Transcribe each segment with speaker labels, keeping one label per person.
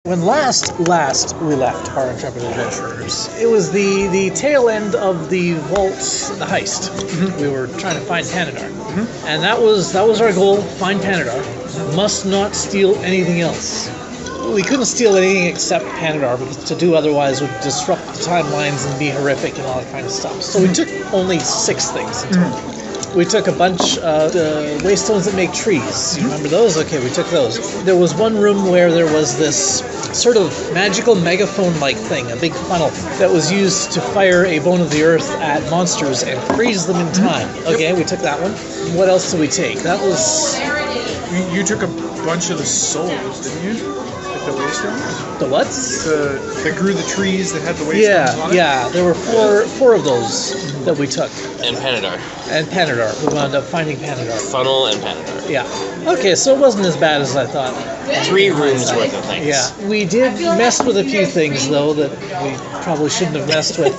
Speaker 1: When last we left our intrepid adventurers, it was the tail end of the vault, the heist. Mm-hmm. We were trying to find Panadar, and that was our goal: find Panadar. Must not steal anything else. We couldn't steal anything except Panadar, because to do otherwise would disrupt the timelines and be horrific and all that kind of stuff. So we took only 6 things in total. We took a bunch of the waystones that make trees. You remember those? Okay, we took those. There was one room where there was this sort of magical megaphone-like thing, a big funnel, that was used to fire a bone of the earth at monsters and freeze them in time. Okay, we took that one. What else did we take? That was...
Speaker 2: You took a bunch of the souls, didn't you? Like the waystones?
Speaker 1: The what?
Speaker 2: That grew the trees that had the waystones on it?
Speaker 1: Yeah, there were four of those that we took.
Speaker 3: And Panadar.
Speaker 1: We wound up finding Panadar.
Speaker 3: Funnel and Panadar.
Speaker 1: Yeah. Okay, so it wasn't as bad as I thought.
Speaker 3: 3 rooms worth of things.
Speaker 1: Yeah. We did mess with a few things, though, that we probably shouldn't have messed with.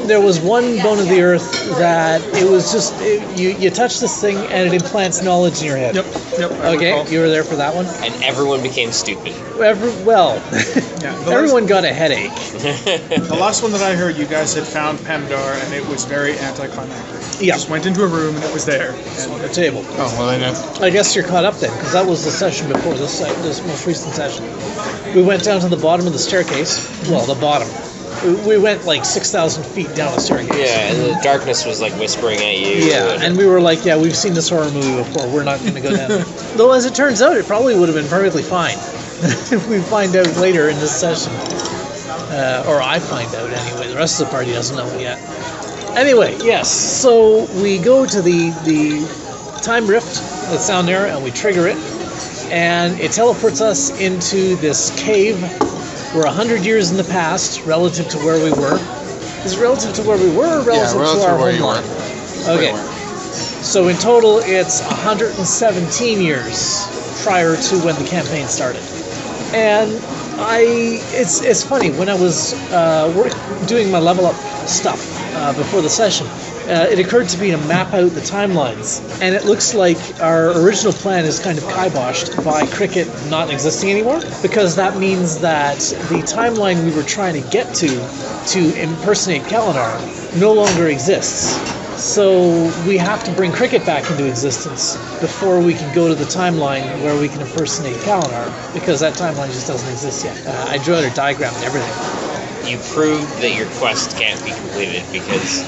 Speaker 1: There was one bone of the earth that it was just... You touch this thing and it implants knowledge in your head.
Speaker 2: Yep.
Speaker 1: Okay, you were there for that one?
Speaker 3: And everyone became stupid.
Speaker 1: Everyone got a headache.
Speaker 2: The last one that I heard, you guys had found Panadar, and it was very anticlimactic.
Speaker 1: Yeah.
Speaker 2: You just went into a room, and it was there.
Speaker 1: On the table.
Speaker 4: Oh, well, I know.
Speaker 1: I guess you're caught up then, because that was the session before this most recent session. We went down to the bottom of the staircase. Well, the bottom. We went like 6,000 feet down the staircase.
Speaker 3: Yeah, and the darkness was like whispering at you.
Speaker 1: Yeah, and we were like, we've seen this horror movie before. We're not going to go down. Though, as it turns out, it probably would have been perfectly fine. If we find out later in this session. Or I find out anyway. The rest of the party doesn't know it yet. Anyway, yes. So we go to the time rift that's down there, and we trigger it. And it teleports us into this cave. We're 100 years in the past relative to where we were. Is it relative to where we were or relative to our homeland? Okay. So in total, it's 117 years prior to when the campaign started. And it's funny, when I was doing my level up stuff before the session, it occurred to me to map out the timelines, and it looks like our original plan is kind of kiboshed by Cricket not existing anymore, because that means that the timeline we were trying to get to impersonate Kalinar no longer exists. So we have to bring Cricket back into existence before we can go to the timeline where we can impersonate Kalinar, because that timeline just doesn't exist yet. I drew out a diagram and everything.
Speaker 3: You proved that your quest can't be completed because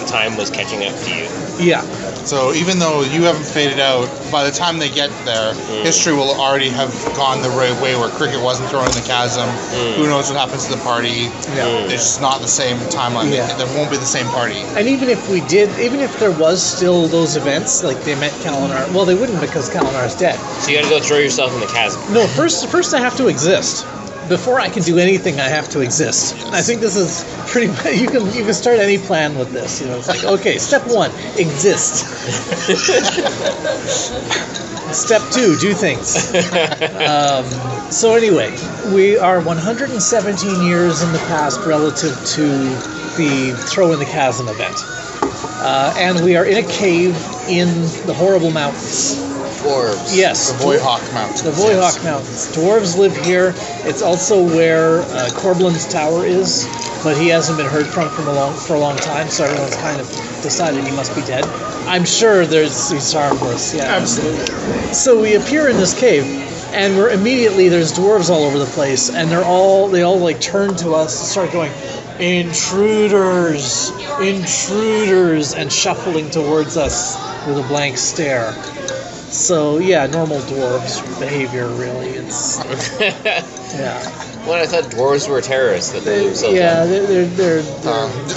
Speaker 3: time was catching up to you.
Speaker 1: Yeah.
Speaker 4: So even though you haven't faded out, by the time they get there, history will already have gone the right way where Cricket wasn't thrown in the chasm. Who knows what happens to the party?
Speaker 1: Yeah.
Speaker 4: It's just not the same timeline.
Speaker 1: Yeah.
Speaker 4: There won't be the same party.
Speaker 1: And even if there was still those events, like they met Kalinar, well, they wouldn't, because Kalinar's dead.
Speaker 3: So you gotta go throw yourself in the chasm.
Speaker 1: No, first I have to exist. Before I can do anything, I have to exist. I think this is pretty. You can start any plan with this. It's like, okay, step 1, exist. Step 2, do things. So anyway, we are 117 years in the past relative to the throw in the chasm event, and we are in a cave in the horrible mountains.
Speaker 3: Dwarves.
Speaker 1: Yes.
Speaker 4: The Voihawk Mountains.
Speaker 1: The Voihawk Mountains. Dwarves live here. It's also where Corblin's tower is, but he hasn't been heard from for a long time, so everyone's kind of decided he must be dead. I'm sure he's harmless. Yeah,
Speaker 2: absolutely.
Speaker 1: So we appear in this cave, and there's dwarves all over the place, and they all like turn to us and start going, "Intruders, intruders," and shuffling towards us with a blank stare. So yeah, normal dwarves behavior, really. It's
Speaker 3: Well, I thought dwarves were terrorists that blew themselves up.
Speaker 1: They're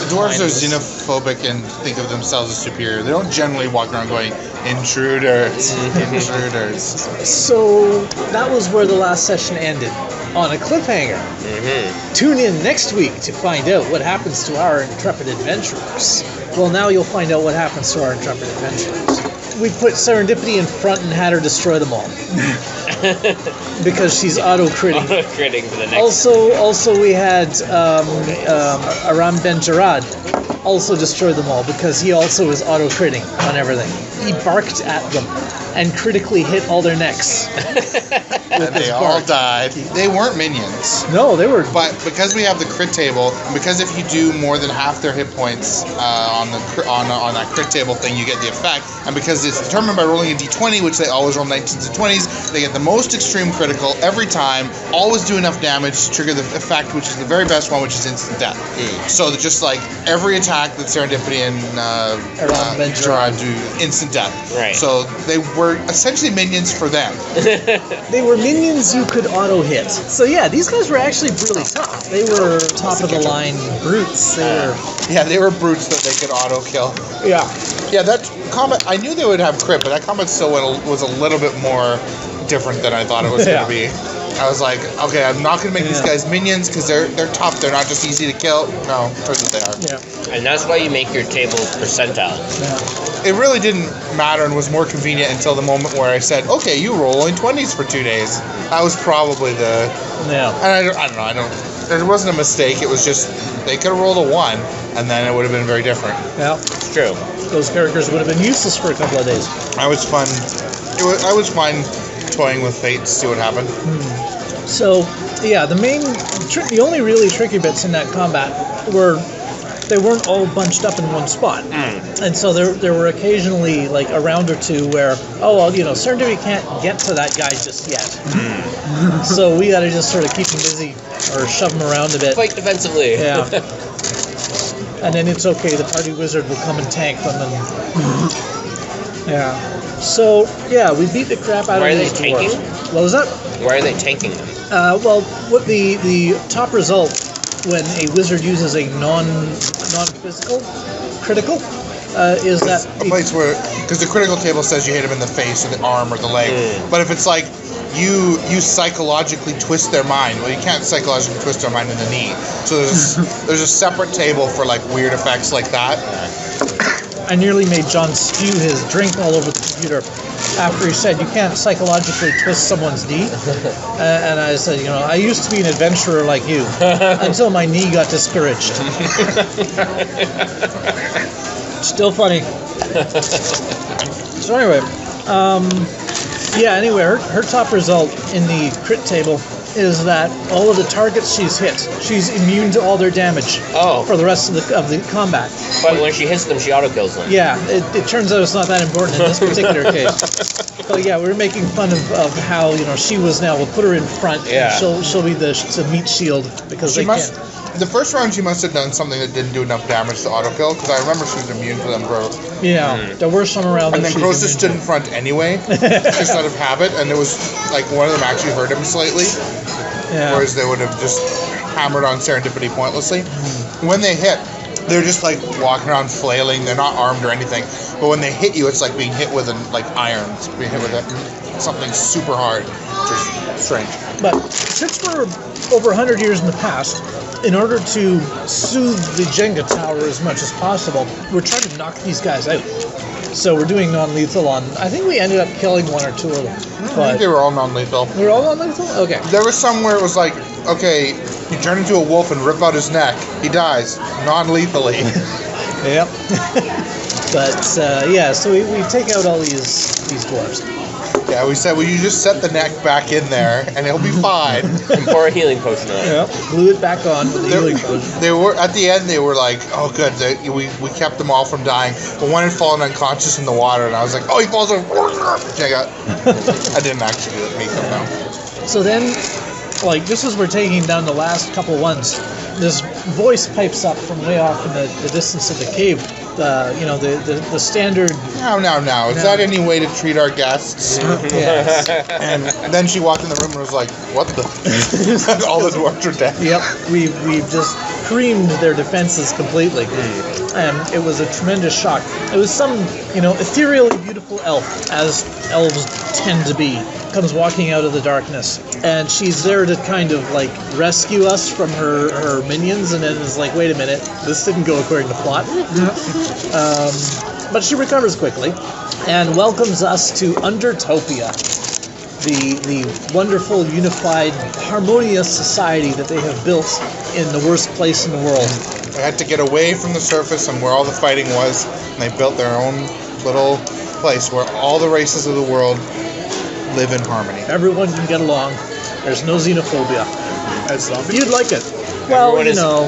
Speaker 4: dwarves are xenophobic and think of themselves as superior. They don't generally walk around going, "Intruders, intruders."
Speaker 1: So that was where the last session ended, on a cliffhanger. Tune in next week to find out what happens to our intrepid adventurers. Well, now you'll find out what happens to our intrepid adventurers. We put Serendipity in front and had her destroy them all. Because she's auto-critting.
Speaker 3: Auto-critting for the next.
Speaker 1: Also we had Aram Ben Jarad also destroy them all, because he also is auto-critting on everything. He barked at them. and critically hit all their necks.
Speaker 4: And they all died. They weren't minions.
Speaker 1: No, they were.
Speaker 4: But because we have the crit table, and because if you do more than half their hit points on that crit table thing, you get the effect. And because it's determined by rolling a d20, which they always roll 19s and 20s, they get the most extreme critical every time. Always do enough damage to trigger the effect, which is the very best one, which is instant death. So that just like every attack that Serendipity and Gerard do, instant death.
Speaker 3: Right.
Speaker 4: So they were essentially minions for them.
Speaker 1: They were minions you could auto hit. So yeah, these guys were actually really tough. They were top of the line brutes.
Speaker 4: They were brutes that they could auto kill.
Speaker 1: Yeah.
Speaker 4: Yeah, that combat, I knew they would have crit, but that combat still was a little bit more different than I thought it was going to be. I was like, okay, I'm not going to make these guys minions because they're tough. They're not just easy to kill. No, turns out they are.
Speaker 3: Yeah. And that's why you make your table percentile.
Speaker 1: Yeah.
Speaker 4: It really didn't matter and was more convenient until the moment where I said, okay, you roll only 20s for 2 days. That was probably the...
Speaker 1: Yeah.
Speaker 4: And I don't know. It wasn't a mistake. It was just they could have rolled a 1, and then it would have been very different.
Speaker 1: Yeah.
Speaker 3: It's true.
Speaker 1: Those characters would have been useless for a couple of days.
Speaker 4: I was fun toying with fate to see what happened.
Speaker 1: So, yeah, the only really tricky bits in that combat were they weren't all bunched up in one spot. And so there were occasionally like a round or two where, Serendipity can't get to that guy just yet. So we got to just sort of keep him busy or shove him around a bit.
Speaker 3: Fight defensively.
Speaker 1: Yeah. And then it's okay, the party wizard will come and tank them. Yeah. So, yeah, we beat the crap out of these dwarves.
Speaker 3: Why are they tanking?
Speaker 1: What was that?
Speaker 3: Why are they tanking them?
Speaker 1: What the top result when a wizard uses a non-physical critical is that
Speaker 4: a place where, because the critical table says you hit him in the face or the arm or the leg, but if it's like you psychologically twist their mind, well, you can't psychologically twist their mind in the knee. So there's a separate table for like weird effects like that.
Speaker 1: I nearly made John spew his drink all over the computer after he said you can't psychologically twist someone's knee. And I said, I used to be an adventurer like you until my knee got discouraged. Still funny. So anyway, her top result in the crit table is that all of the targets she's hit, she's immune to all their damage for the rest of the combat.
Speaker 3: But when she hits them, she auto-kills them.
Speaker 1: Yeah, it turns out it's not that important in this particular case. But yeah, we're making fun of how, she was now, we'll put her in front, and she'll be the meat shield, because they can't.
Speaker 4: The first round she must have done something that didn't do enough damage to auto-kill, because I remember she was immune to them.
Speaker 1: There were some around.
Speaker 4: And then Croesus stood in front anyway, just out of habit, and it was like one of them actually hurt him slightly, whereas they would have just hammered on Serendipity pointlessly. When they hit, they're just like walking around flailing. They're not armed or anything, but when they hit you, it's like being hit with irons, being hit with something super hard, which is strange.
Speaker 1: But since we're over 100 years in the past, in order to soothe the Jenga tower as much as possible, we're trying to knock these guys out. So we're doing non-lethal on... I think we ended up killing one or two of them.
Speaker 4: I think they were all non-lethal.
Speaker 1: They were all non-lethal? Okay.
Speaker 4: There was some where it was like, okay, you turn into a wolf and rip out his neck. He dies. Non-lethally.
Speaker 1: Yep. But, so we take out all these dwarves.
Speaker 4: Yeah, we said, well, you just set the neck back in there, and it'll be fine.
Speaker 3: And pour a healing potion on it.
Speaker 1: Yep. Glue it back on with the healing potion.
Speaker 4: They were, at the end, they were like, oh, good, we kept them all from dying. But one had fallen unconscious in the water, and I was like, oh, he falls over. I didn't actually make them, no.
Speaker 1: So then, just as we're taking down the last couple ones, this voice pipes up from way off in the distance of the cave. The standard...
Speaker 4: Now. Is that any way to treat our guests?
Speaker 1: Yes.
Speaker 4: And then she walked in the room and was like, what the... All the dwarves are dead.
Speaker 1: Yep. We've just creamed their defenses completely. And it was a tremendous shock. It was some, ethereally beautiful elf, as elves tend to be, comes walking out of the darkness. And she's there to kind of, rescue us from her minions, and then is like, wait a minute, this didn't go according to plot. But she recovers quickly and welcomes us to Undertopia, the wonderful, unified, harmonious society that they have built in the worst place in the world.
Speaker 4: They had to get away from the surface and where all the fighting was, and they built their own little place where all the races of the world live in harmony.
Speaker 1: Everyone can get along. There's no xenophobia.
Speaker 2: As zombies.
Speaker 1: You'd like it. Well,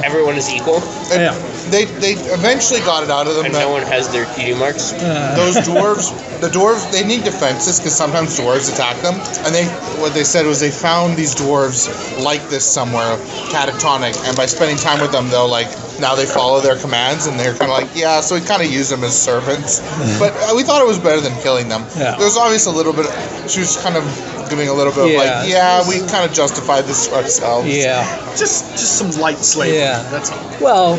Speaker 3: everyone is equal.
Speaker 1: Yeah.
Speaker 4: They eventually got it out of them.
Speaker 3: And no one has their cutie marks.
Speaker 4: Those dwarves, they need defenses because sometimes dwarves attack them. And what they said was they found these dwarves like this somewhere, catatonic, and by spending time with them, now they follow their commands, and they're kind of like, yeah, so we kind of use them as servants. But we thought it was better than killing them.
Speaker 1: Yeah.
Speaker 4: There was obviously a little bit, she was kind of giving a little bit of we kind of justified this ourselves.
Speaker 1: Yeah.
Speaker 2: Just some light slavery.
Speaker 1: Yeah.
Speaker 2: That's all.
Speaker 1: Well,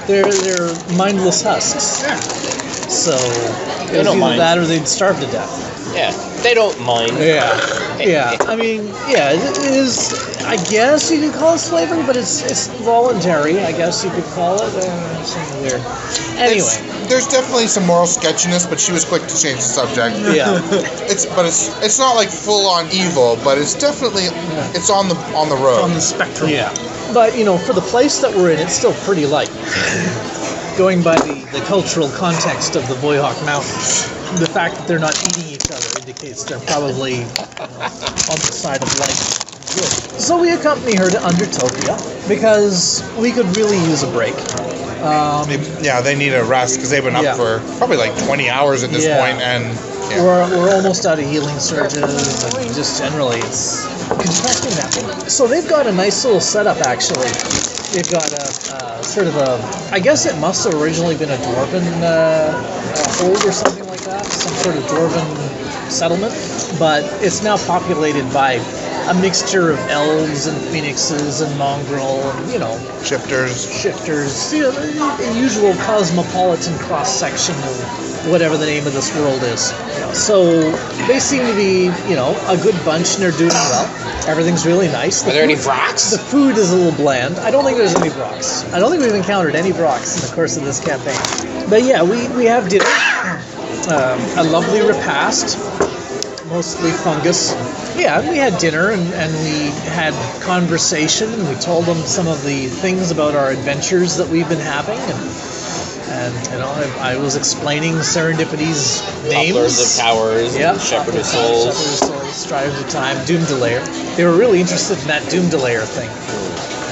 Speaker 1: they're mindless husks.
Speaker 2: Yeah.
Speaker 1: So
Speaker 3: They don't
Speaker 1: either
Speaker 3: mind.
Speaker 1: that or they'd starve to death.
Speaker 3: Yeah, they don't mind.
Speaker 1: Yeah. I mean, it is. I guess you could call it slavery, but it's voluntary. I guess you could call it something weird. Anyway,
Speaker 4: there's definitely some moral sketchiness, but she was quick to change the subject.
Speaker 1: Yeah.
Speaker 4: It's not like full on evil, but it's definitely it's on the road.
Speaker 2: On the spectrum.
Speaker 1: Yeah. But for the place that we're in, it's still pretty light. Going by the cultural context of the Voyhawk Mountains, the fact that they're not eating each other indicates they're probably on the side of life. Good. So we accompany her to Undertopia because we could really use a break.
Speaker 4: They need a rest because they've been up for probably like 20 hours at this point, and
Speaker 1: we're almost out of healing surges, and just generally it's. Could you pass me that one? So they've got a nice little setup actually. They've got a sort of I guess it must have originally been a dwarven hold or something like that, some sort of dwarven settlement, but it's now populated by a mixture of elves and phoenixes and mongrel and
Speaker 4: shifters,
Speaker 1: the usual cosmopolitan cross section of whatever the name of this world is. So they seem to be a good bunch, and they're doing well. Everything's really nice.
Speaker 3: Are there any Vrocks?
Speaker 1: The food is a little bland. I don't think there's any Vrocks. I don't think we've encountered any Vrocks in the course of this campaign. But yeah, we have dinner, a lovely repast. Mostly fungus. Yeah, we had dinner and we had conversation, and we told them some of the things about our adventures that we've been having, and I was explaining Serendipity's names.
Speaker 3: Couplers of Towers, Shepherd of Souls.
Speaker 1: Shepherd of Souls, Strives of Time, Doomdelayer. They were really interested in that Doomdelayer thing.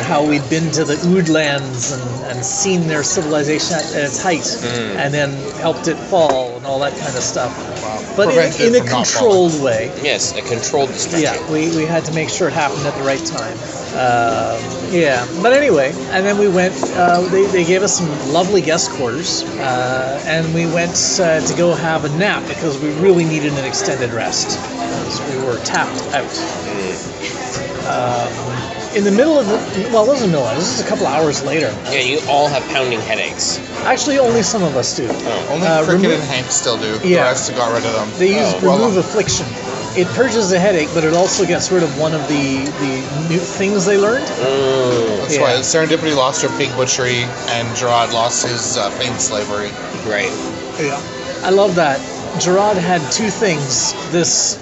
Speaker 1: How we'd been to the Oodlands and seen their civilization at its height, and then helped it fall and all that kind of stuff.
Speaker 4: Wow.
Speaker 1: But in a controlled way.
Speaker 3: Yes, a controlled destruction.
Speaker 1: Yeah, we had to make sure it happened at the right time. But anyway, and then we went, they gave us some lovely guest quarters, and we went to go have a nap because we really needed an extended rest, because we were tapped out. In the middle of it wasn't the middle of it, this is a couple hours later.
Speaker 3: Yeah, you all have pounding headaches.
Speaker 1: Actually, only some of us do.
Speaker 4: Only Cricket and Hank still do. The rest got rid of them.
Speaker 1: They use Remove Affliction. It purges the headache, but it also gets rid of one of the new things they learned.
Speaker 4: That's why Serendipity lost her pig butchery, and Gerard lost his pain slavery.
Speaker 3: Right.
Speaker 1: Yeah. I love that. Gerard had two things. This,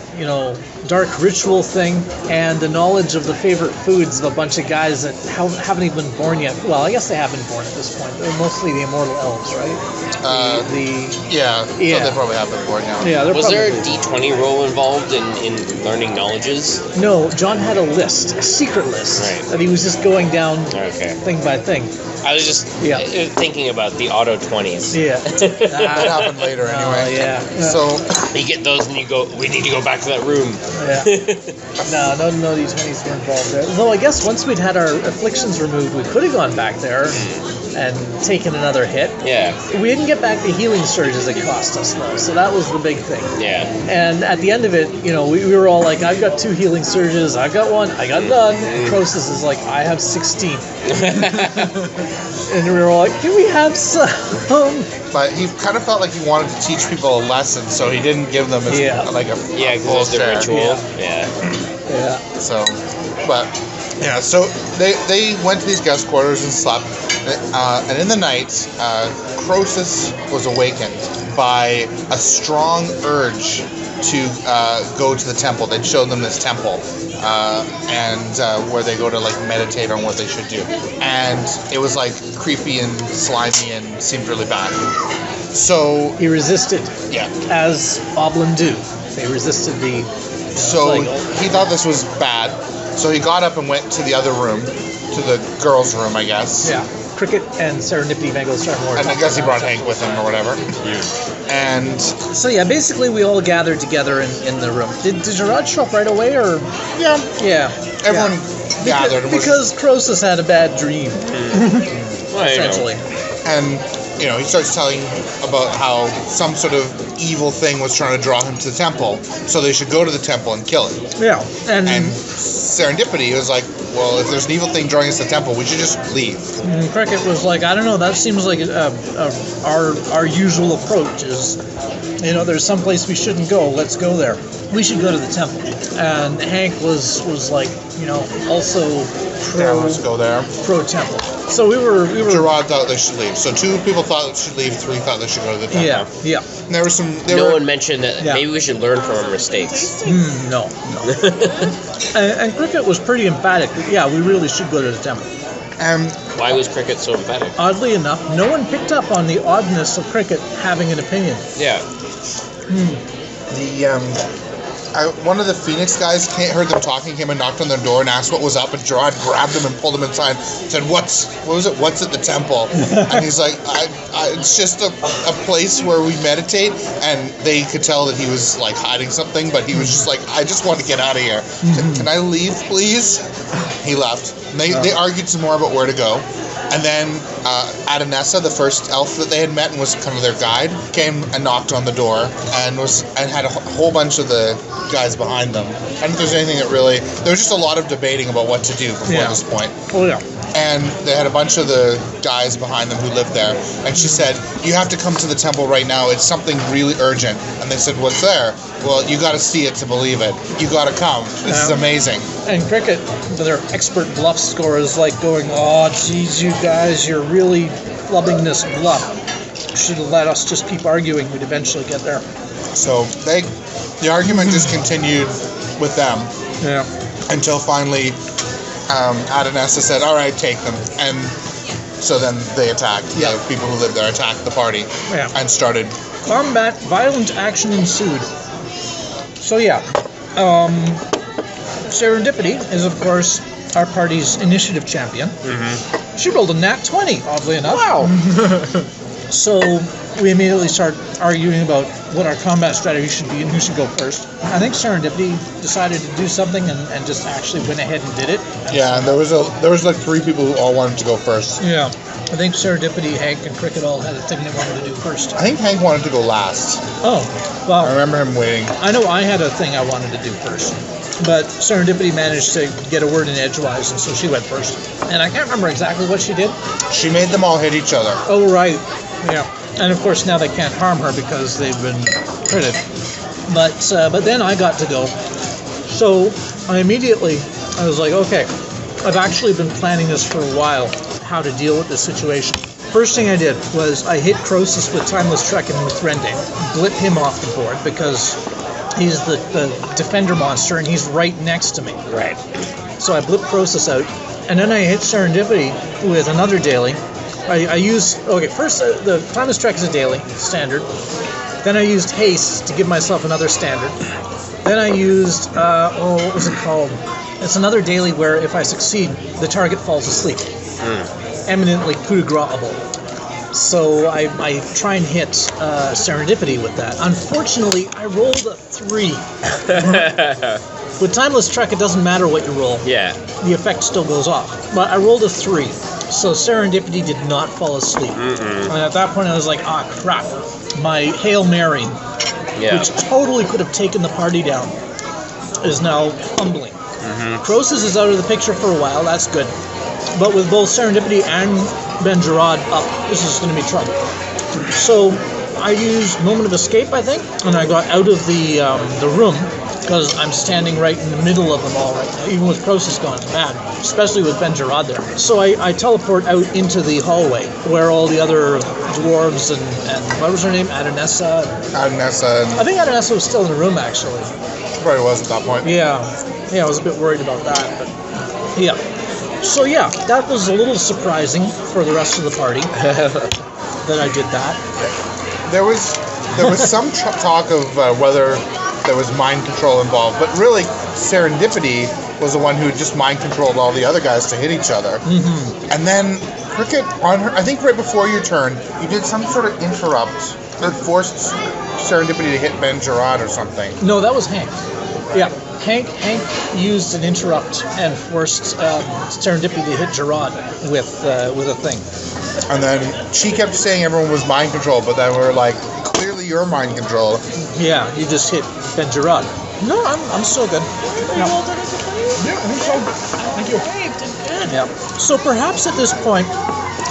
Speaker 1: dark ritual thing, and the knowledge of the favorite foods of a bunch of guys that haven't even been born yet. Well, I guess they have been born at this point. They're mostly the immortal elves, right?
Speaker 4: So they probably have been born now.
Speaker 1: Yeah,
Speaker 3: was there a D20 roll involved in learning knowledges?
Speaker 1: No, John had a list, a secret list, that he was just going down thing by thing.
Speaker 3: I was just thinking about the auto 20s.
Speaker 1: Yeah.
Speaker 4: That happened later anyway. So
Speaker 3: you get those and you go, we need to go back to that room.
Speaker 1: Yeah. No D20s were involved there. Though I guess once we'd had our afflictions removed, we could have gone back there and taken another hit.
Speaker 3: Yeah.
Speaker 1: We didn't get back the healing surges it cost us, though, so that was the big thing.
Speaker 3: Yeah.
Speaker 1: And at the end of it, we were all like, I've got 2 healing surges, I've got 1, I got none. And Croesus is like, I have 16. And we were all like, can we have some?
Speaker 4: But he kind of felt like he wanted to teach people a lesson, so he didn't give them
Speaker 3: because it's the ritual. Yeah.
Speaker 4: So they went to these guest quarters and slept, and in the night, Croesus was awakened by a strong urge to go to the temple. They'd shown them this temple, and where they go to meditate on what they should do, and it was creepy and slimy and seemed really bad. So
Speaker 1: he resisted.
Speaker 4: Yeah.
Speaker 1: As Oblin do. They resisted the...
Speaker 4: So he thought this was bad. So he got up and went to the other room, to the girls' room, I guess.
Speaker 1: Yeah. Cricket and Serendipity Mango start more.
Speaker 4: And I guess he brought Hank with him or whatever.
Speaker 3: Yeah.
Speaker 4: And
Speaker 1: so yeah, basically we all gathered together in the room. Did Gerard show up right away or?
Speaker 4: Yeah.
Speaker 1: Yeah.
Speaker 4: Everyone gathered.
Speaker 1: Because Croesus had a bad dream. Essentially.
Speaker 4: And he starts telling about how some sort of evil thing was trying to draw him to the temple, so they should go to the temple and kill it.
Speaker 1: Yeah. And
Speaker 4: Serendipity was like, well, if there's an evil thing drawing us to the temple, we should just leave.
Speaker 1: And Cricket was like, I don't know, that seems like our usual approach is, there's some place we shouldn't go, let's go there. We should go to the temple. And Hank was like, also
Speaker 4: let's go there.
Speaker 1: Pro temple. So we were.
Speaker 4: Gerard thought they should leave. So 2 people thought they should leave. 3 thought they should go to the temple.
Speaker 1: Yeah.
Speaker 4: And there was some.
Speaker 3: No one mentioned that maybe we should learn from our mistakes.
Speaker 1: No. and Cricket was pretty emphatic that, yeah, we really should go to the temple.
Speaker 3: Why was Cricket so emphatic?
Speaker 1: Oddly enough, no one picked up on the oddness of Cricket having an opinion.
Speaker 3: Yeah.
Speaker 4: One of the Phoenix guys heard them talking, came and knocked on their door and asked what was up, and Gerard grabbed him and pulled him inside and said, What's at the temple? And he's like, it's just a place where we meditate, and they could tell that he was like hiding something, but he was just like, I just want to get out of here. Can I leave, please? He left. And they argued some more about where to go. And then Adanessa, the first elf that they had met and was kind of their guide, came and knocked on the door and had a whole bunch of the guys behind them. I don't think there's anything that really... There was just a lot of debating about what to do before this point.
Speaker 1: Oh, yeah.
Speaker 4: And they had a bunch of the guys behind them who lived there. And she said, you have to come to the temple right now. It's something really urgent. And they said, what's there? Well, you got to see it to believe it. You got to come. This is amazing.
Speaker 1: And Cricket, their expert bluff score is like going, oh, geez, you guys, you're really flubbing this bluff. Should have let us just keep arguing. We'd eventually get there.
Speaker 4: So the argument just continued with them.
Speaker 1: Yeah.
Speaker 4: Until finally... Adanessa said, all right, take them. And so then they attacked. The people who lived there attacked the party and started.
Speaker 1: Combat, violent action ensued. So Serendipity is, of course, our party's initiative champion. Mm-hmm. She rolled a nat 20, oddly enough.
Speaker 3: Wow.
Speaker 1: So we immediately start arguing about what our combat strategy should be and who should go first. I think Serendipity decided to do something and just actually went ahead and did it.
Speaker 4: Yeah, and there was like 3 people who all wanted to go first.
Speaker 1: Yeah. I think Serendipity, Hank, and Cricket all had a thing they wanted to do first.
Speaker 4: I think Hank wanted to go last.
Speaker 1: Oh, well.
Speaker 4: I remember him waiting.
Speaker 1: I know I had a thing I wanted to do first. But Serendipity managed to get a word in edgewise, and so she went first. And I can't remember exactly what she did.
Speaker 4: She made them all hit each other.
Speaker 1: Oh, right. Yeah. And of course now they can't harm her because they've been critted. But then I got to go. So I was like, okay, I've actually been planning this for a while, how to deal with this situation. First thing I did was I hit Croesus with Timeless Trek and with Rending, blip him off the board because he's the defender monster and he's right next to me.
Speaker 3: Right.
Speaker 1: So I blipped Croesus out, and then I hit Serendipity with another daily. I used, first the Timeless Trek is a daily, standard. Then I used Haste to give myself another standard. Then I used, what was it called? It's another daily where if I succeed, the target falls asleep. Eminently coup de grace-able. So I try and hit Serendipity with that. Unfortunately, I rolled a 3. With Timeless Trek, it doesn't matter what you roll.
Speaker 3: Yeah.
Speaker 1: The effect still goes off. But I rolled a 3. So Serendipity did not fall asleep. And at that point I was like, crap. My Hail Mary, which totally could have taken the party down, is now fumbling. Croesus is out of the picture for a while, that's good. But with both Serendipity and Ben Gerard up, this is going to be trouble. So I used Moment of Escape, I think, and I got out of the room, because I'm standing right in the middle of them all right now, even with Croesus gone, it's bad, especially with Ben Gerard there. So I teleport out into the hallway, where all the other dwarves and what was her name? Adanessa? I think Adanessa was still in the room, actually.
Speaker 4: She probably was at that point.
Speaker 1: Yeah, I was a bit worried about that, but yeah. So yeah, that was a little surprising for the rest of the party, that I did that.
Speaker 4: there was some talk of whether there was mind control involved, but really Serendipity was the one who just mind controlled all the other guys to hit each other. Mm-hmm. And then Cricket, I think right before your turn, you did some sort of interrupt that forced Serendipity to hit Ben Gerard or something.
Speaker 1: No, that was Hank. Yeah, Hank used an interrupt and forced Serendipity to hit Gerard with a thing.
Speaker 4: And then she kept saying everyone was mind control, but then we were like, clearly you're mind control.
Speaker 1: Yeah, you just hit Ben Gerard. No, I'm still good.
Speaker 2: Yeah, I think so. Thank you.
Speaker 1: Yeah. So perhaps at this point,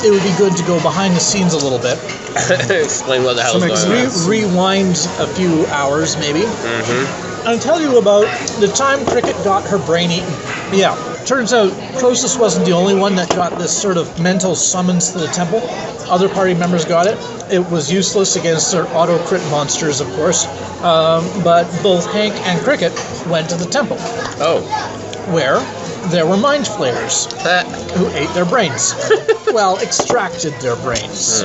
Speaker 1: it would be good to go behind the scenes a little bit.
Speaker 3: Explain what the hell's going on.
Speaker 1: Rewind a few hours, maybe. Mm-hmm. And tell you about the time Cricket got her brain eaten. Yeah. Turns out Croesus wasn't the only one that got this sort of mental summons to the temple. Other party members got it. It was useless against their auto-crit monsters, of course. But both Hank and Cricket went to the temple.
Speaker 3: Oh.
Speaker 1: Where there were mind-flayers who ate their brains. Well, extracted their brains.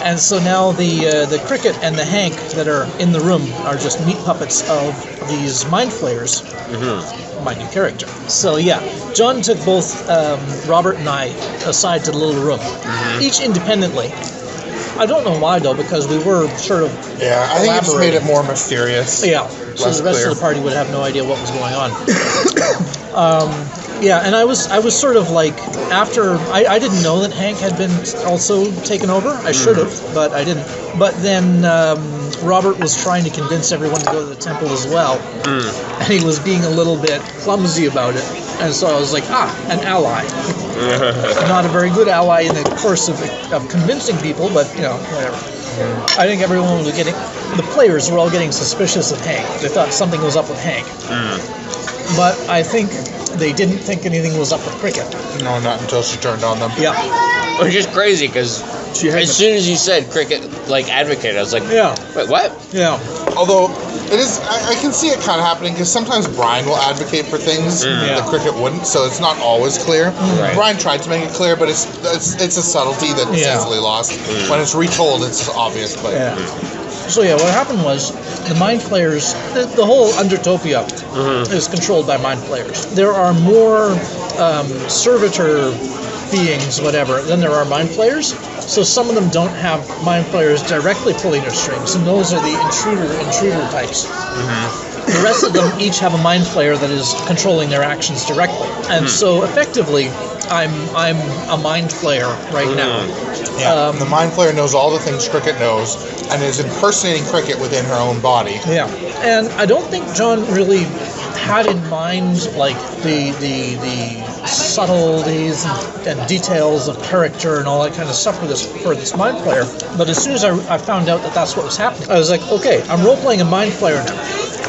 Speaker 1: And so now the Cricket and the Hank that are in the room are just meat puppets of these mind-flayers. Mm-hmm. My new character. So yeah, John took both Robert and I aside to the little room, each independently. I don't know why though, because we were sort of
Speaker 4: I think it just made it more mysterious.
Speaker 1: Yeah, so the rest of the party would have no idea what was going on. Yeah, and I was sort of like, after I didn't know that Hank had been also taken over. I should have, but I didn't. But then Robert was trying to convince everyone to go to the temple as well, and he was being a little bit clumsy about it. And so I was like, an ally. Not a very good ally in the course of convincing people, but whatever. I think everyone was the players were all getting suspicious of Hank. They thought something was up with Hank. But I think they didn't think anything was up with Cricket.
Speaker 4: No, not until she turned on them.
Speaker 1: Yeah.
Speaker 3: Which is crazy, because as soon as you said Cricket, advocate, I was like, wait, what?
Speaker 1: Yeah.
Speaker 4: Although, it is, I can see it kind of happening, because sometimes Brian will advocate for things that Cricket wouldn't, so it's not always clear. Right. Brian tried to make it clear, but it's a subtlety that's easily lost. When it's retold, it's obvious. But
Speaker 1: So what happened was, the mind flayers, the whole Undertopia is controlled by mind flayers. There are more servitor beings, whatever, than there are mind flayers. So some of them don't have mind flayers directly pulling their strings, and those are the intruder types. The rest of them each have a mind flayer that is controlling their actions directly. And so effectively, I'm a mind flayer right now.
Speaker 4: Yeah. The mind flayer knows all the things Cricket knows and is impersonating Cricket within her own body.
Speaker 1: Yeah. And I don't think John really had in mind the subtleties and details of character and all that kind of stuff for this mind flayer. But as soon as I found out that that's what was happening, I was like, okay, I'm role playing a mind flayer now.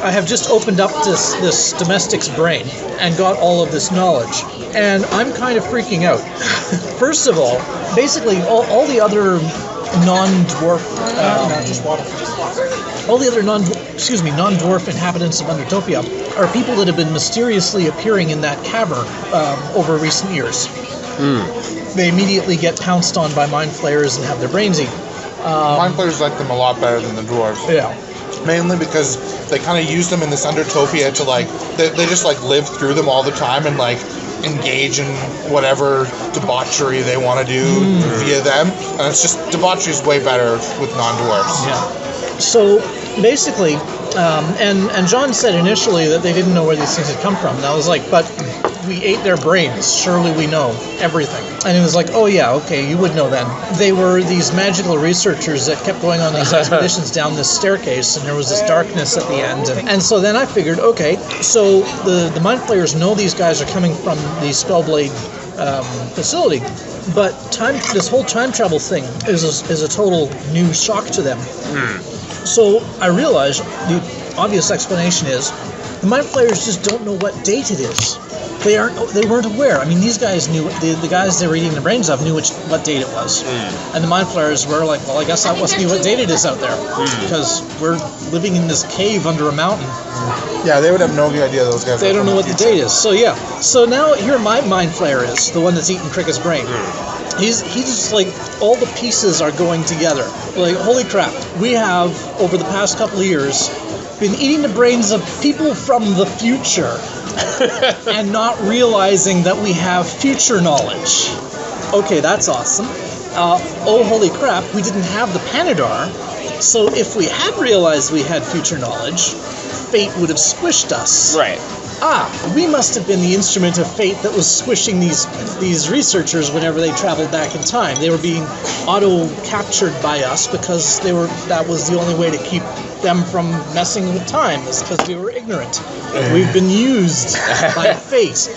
Speaker 1: I have just opened up this domestic's brain and got all of this knowledge, and I'm kind of freaking out. First of all, basically all the other non-dwarf, all the other non-dwarf inhabitants of Undertopia are people that have been mysteriously appearing in that cavern over recent years. They immediately get pounced on by mind flayers and have their brains eaten.
Speaker 4: Mind flayers like them a lot better than the dwarves.
Speaker 1: Yeah.
Speaker 4: Mainly because they kind of use them in this Undertopia to they just live through them all the time and engage in whatever debauchery they want to do via them, and it's just debauchery is way better with non-dwarves.
Speaker 1: Yeah. So basically, and John said initially that they didn't know where these things had come from, and I was like, but we ate their brains. Surely we know everything. And he was like, oh yeah, okay, you would know then. They were these magical researchers that kept going on these expeditions down this staircase, and there was this darkness at the end. And so then I figured, okay, so the mind flayers know these guys are coming from the Spellblade facility, but this whole time travel thing is a total new shock to them. So I realized the obvious explanation is the mind flayers just don't know what date it is. They weren't aware. I mean, these guys knew, the guys they were eating the brains of knew what date it was. And the mind-flayers were like, well, I guess that must be what date it is out there. Because we're living in this cave under a mountain.
Speaker 4: Yeah, they would have no idea those guys.
Speaker 1: They don't know what the date is. So yeah. So now here my mind-flayer is, the one that's eating Cricket's brain. He's just like, all the pieces are going together. Like, holy crap, we have, over the past couple of years, been eating the brains of people from the future and not realizing that we have future knowledge. Okay, that's awesome. Oh, holy crap, we didn't have the Panadar, so if we had realized we had future knowledge, fate would have squished us.
Speaker 3: Right.
Speaker 1: We must have been the instrument of fate that was squishing these researchers whenever they traveled back in time. They were being auto-captured by us because that was the only way to keep them from messing with time, is because we were ignorant. We've been used by fate.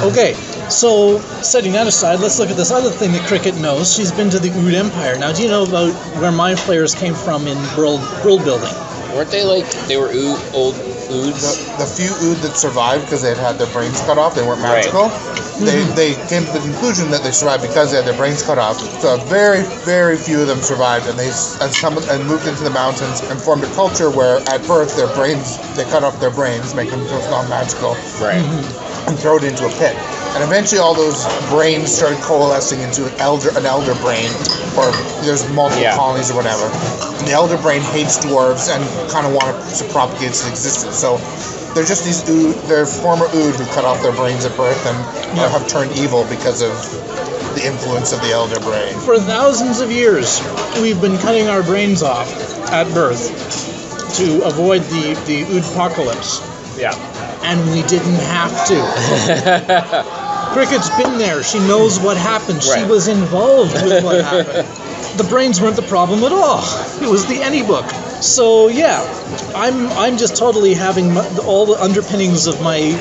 Speaker 1: Okay, so setting that aside, let's look at this other thing that Cricket knows. She's been to the Ood Empire. Now, do you know about where mind-flayers came from in world building?
Speaker 3: Weren't they were old Oods?
Speaker 4: The few Ood that survived because they had their brains cut off, they weren't magical. Right. They came to the conclusion that they survived because they had their brains cut off. So very, very few of them survived, and they moved into the mountains and formed a culture where at birth they cut off their brains, make them non-magical,
Speaker 3: right,
Speaker 4: and throw it into a pit. And eventually all those brains started coalescing into an elder brain, or there's multiple colonies or whatever. And the elder brain hates dwarves and kind of wants to propagate its existence. So they're just these Ood, they're former Ood who cut off their brains at birth and have turned evil because of the influence of the elder brain.
Speaker 1: For thousands of years, we've been cutting our brains off at birth to avoid the Ood apocalypse.
Speaker 3: Yeah.
Speaker 1: And we didn't have to. Cricket's been there. She knows what happened. Right. She was involved with what happened. The brains weren't the problem at all. It was the Any book. So yeah, I'm just totally having all the underpinnings of my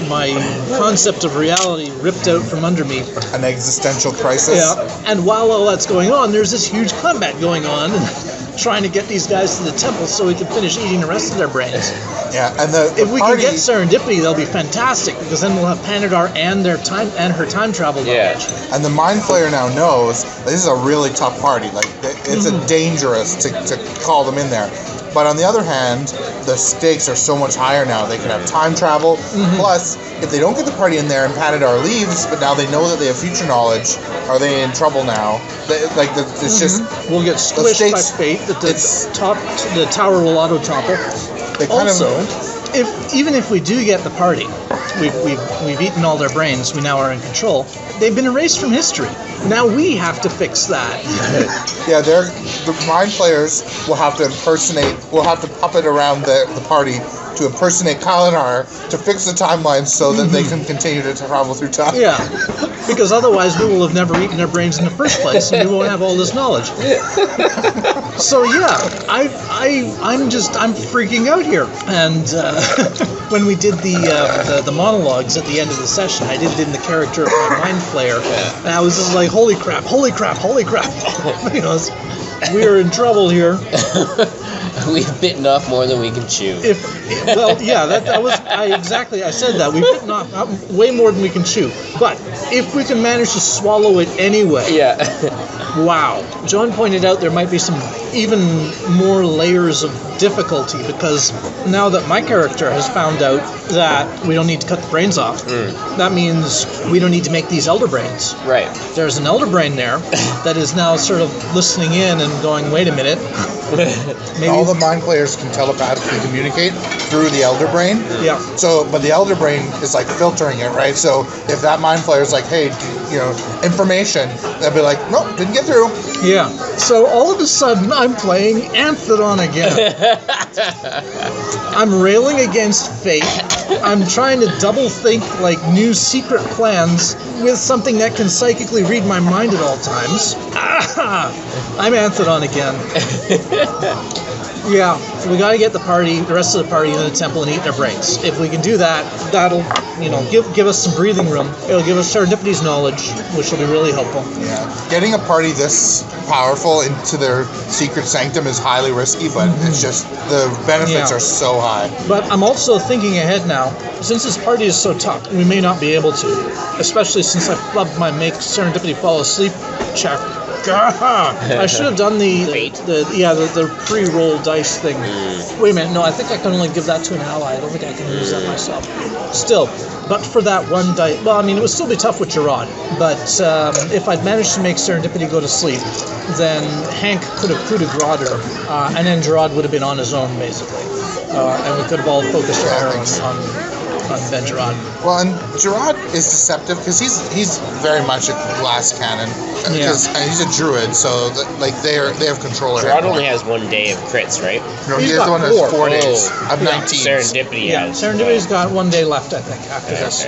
Speaker 1: concept of reality ripped out from under me.
Speaker 4: An existential crisis.
Speaker 1: Yeah. And while all that's going on, there's this huge combat going on, and trying to get these guys to the temple so we can finish eating the rest of their brains.
Speaker 4: Yeah, and
Speaker 1: if we can get serendipity, that'll be fantastic, because then we'll have Panadar and her time travel knowledge.
Speaker 4: And the Mind Flayer now knows this is a really tough party. Like, it's dangerous to call them in there. But on the other hand, the stakes are so much higher now. They can have time travel. Plus, if they don't get the party in there and Panadar leaves, but now they know that they have future knowledge, are they in trouble now? It's just...
Speaker 1: We'll get squished by fate. The tower will auto-topple. Even if we do get the party, we've eaten all their brains, we now are in control, they've been erased from history. Now we have to fix that.
Speaker 4: Yeah, the Mind Flayers will have to puppet around the party to impersonate Kalinar to fix the timeline so that they can continue to travel through time.
Speaker 1: Yeah, because otherwise we will have never eaten their brains in the first place, and we won't have all this knowledge. So yeah, I'm freaking out here. And when we did the monologues at the end of the session, I did it in the character of my Mind Flayer, and I was just like, holy crap. You know, we are in trouble here.
Speaker 3: We've bitten off more than we can chew.
Speaker 1: I said that. We've bitten off way more than we can chew. But if we can manage to swallow it anyway.
Speaker 3: Yeah.
Speaker 1: Wow. John pointed out there might be some even more layers of difficulty, because now that my character has found out that we don't need to cut the brains off, that means we don't need to make these elder brains.
Speaker 3: Right.
Speaker 1: There's an elder brain there that is now sort of listening in and going, wait a minute.
Speaker 4: Maybe all the Mind Flayers can telepathically communicate through the elder brain.
Speaker 1: Yeah.
Speaker 4: So, but the elder brain is like filtering it, right? So if that Mind Flayer is like, hey, information, they'll be like, nope, didn't get through.
Speaker 1: Yeah. So all of a sudden, I'm playing Anthodon again. I'm railing against fate. I'm trying to double think like new secret plans with something that can psychically read my mind at all times. I'm Anthodon again. Yeah, we got to get the rest of the party in the temple and eat their brains. If we can do that, that'll, give us some breathing room. It'll give us Serendipity's knowledge, which will be really helpful.
Speaker 4: Yeah. Getting a party this powerful into their secret sanctum is highly risky, but it's just, the benefits are so high.
Speaker 1: But I'm also thinking ahead now. Since this party is so tough, we may not be able to, especially since I flubbed my make Serendipity fall asleep check. I should have done the pre-roll dice thing. Wait a minute, no, I think I can only give that to an ally. I don't think I can use that myself. Still, but for that one dice, well, I mean, it would still be tough with Gerard, but if I'd managed to make Serendipity go to sleep, then Hank could have coup de grace her, and then Gerard would have been on his own, basically. And we could have all focused our arrows on Ben Gerard.
Speaker 4: Well, and Gerard is deceptive because he's very much a glass cannon. Because he's a druid, so they have control of
Speaker 3: Gerard only has 1 day of crits, right?
Speaker 4: No, he has the one that has 4 days of 19.
Speaker 3: Serendipity has.
Speaker 1: Serendipity's got 1 day left, I think, after this.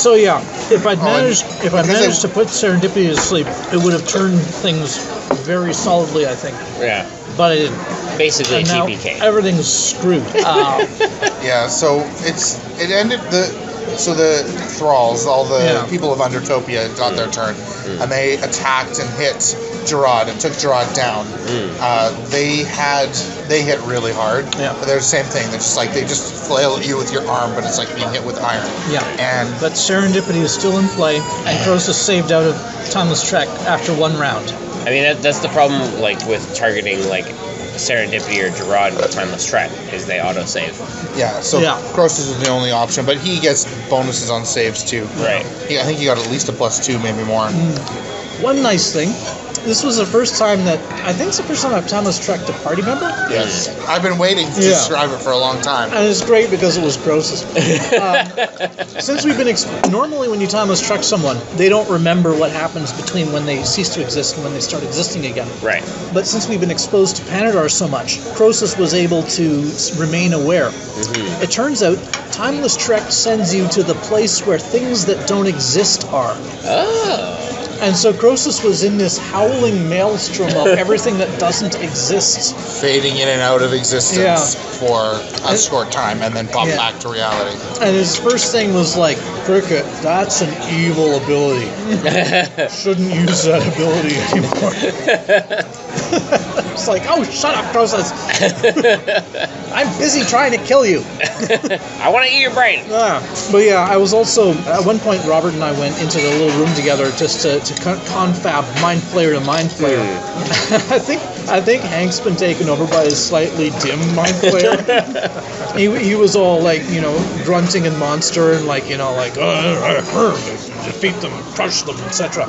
Speaker 1: So if I'd managed to put Serendipity to sleep, it would have turned things very solidly, I think.
Speaker 3: Yeah.
Speaker 1: But I didn't.
Speaker 3: Basically
Speaker 1: and
Speaker 3: a
Speaker 1: now
Speaker 3: TPK.
Speaker 1: Everything's screwed.
Speaker 4: Yeah, so it ended the thralls, all the people of Undertopia got their turn, and they attacked and hit Gerard and took Gerard down. They hit really hard.
Speaker 1: Yeah.
Speaker 4: But they're the same thing. They're just like they just flail at you with your arm, but it's like being hit with iron.
Speaker 1: Yeah. But Serendipity is still in play, and Croesus saved out of Timeless Trek after 1 round.
Speaker 3: I mean, that's the problem, with targeting, Serendipity or Gerard with Timeless Trek, is they autosave.
Speaker 4: Yeah, so Croesus is the only option, but he gets bonuses on saves too.
Speaker 3: Right.
Speaker 4: I think he got at least a +2, maybe more.
Speaker 1: One nice thing, this was the first time I've Timeless Trek to party member.
Speaker 4: Yes. I've been waiting to describe it for a long time.
Speaker 1: And it's great because it was Croesus. Since we've been normally when you Timeless Trek someone, they don't remember what happens between when they cease to exist and when they start existing again.
Speaker 3: Right.
Speaker 1: But since we've been exposed to Panadar so much, Croesus was able to remain aware. It turns out Timeless Trek sends you to the place where things that don't exist are.
Speaker 3: Oh.
Speaker 1: And so Croesus was in this howling maelstrom of everything that doesn't exist.
Speaker 4: Fading in and out of existence for a short time and then pop back to reality.
Speaker 1: And his first thing was like, Cricket, that's an evil ability. Shouldn't use that ability anymore. It's like, oh, shut up, Croesus. I'm busy trying to kill you.
Speaker 3: I want to eat your brain.
Speaker 1: But I was also, at one point, Robert and I went into the little room together just to confab mind flayer to mind flayer. I think Hank's been taken over by his slightly dim mind flayer. he was all grunting and monster and defeat them, crush them, etc.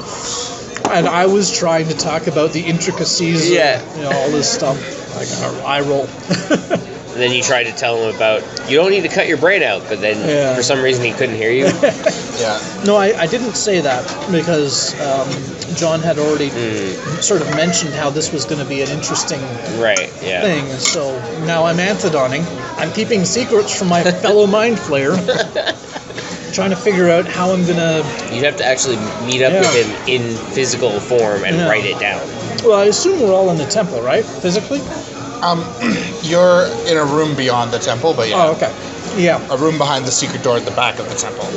Speaker 1: And I was trying to talk about the intricacies of all this stuff. I roll.
Speaker 3: And then you tried to tell him about, you don't need to cut your brain out, but then for some reason he couldn't hear you.
Speaker 1: No, I didn't say that because John had already sort of mentioned how this was going to be an interesting thing. So now I'm anthedoning. I'm keeping secrets from my fellow mind flayer. Trying to figure out how I'm going to...
Speaker 3: You'd have to actually meet up with him in physical form and write it down.
Speaker 1: Well, I assume we're all in the temple, right? Physically?
Speaker 4: You're in a room beyond the temple, but
Speaker 1: Oh, okay. Yeah.
Speaker 4: A room behind the secret door at the back of the temple.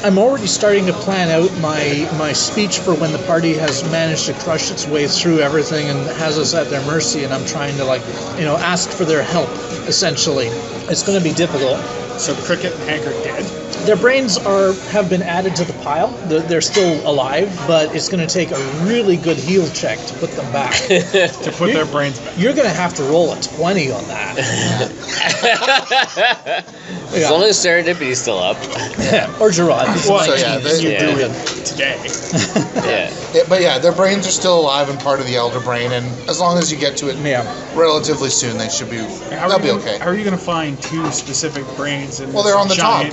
Speaker 1: I'm already starting to plan out my speech for when the party has managed to crush its way through everything and has us at their mercy, and I'm trying to ask for their help, essentially. It's going to be difficult.
Speaker 2: So Cricket and Hank are dead?
Speaker 1: Their brains have been added to the pile. They're still alive, but it's going to take a really good heal check to put them back.
Speaker 2: To put their brains back.
Speaker 1: You're going to have to roll a 20 on that.
Speaker 3: As long as Serendipity's still up.
Speaker 1: Or Gerard.
Speaker 2: Well, you do it today.
Speaker 4: But their brains are still alive and part of the Elder Brain, and as long as you get to it relatively soon, they'll be okay.
Speaker 2: How are you going to find 2 specific brains in
Speaker 4: they're on the top.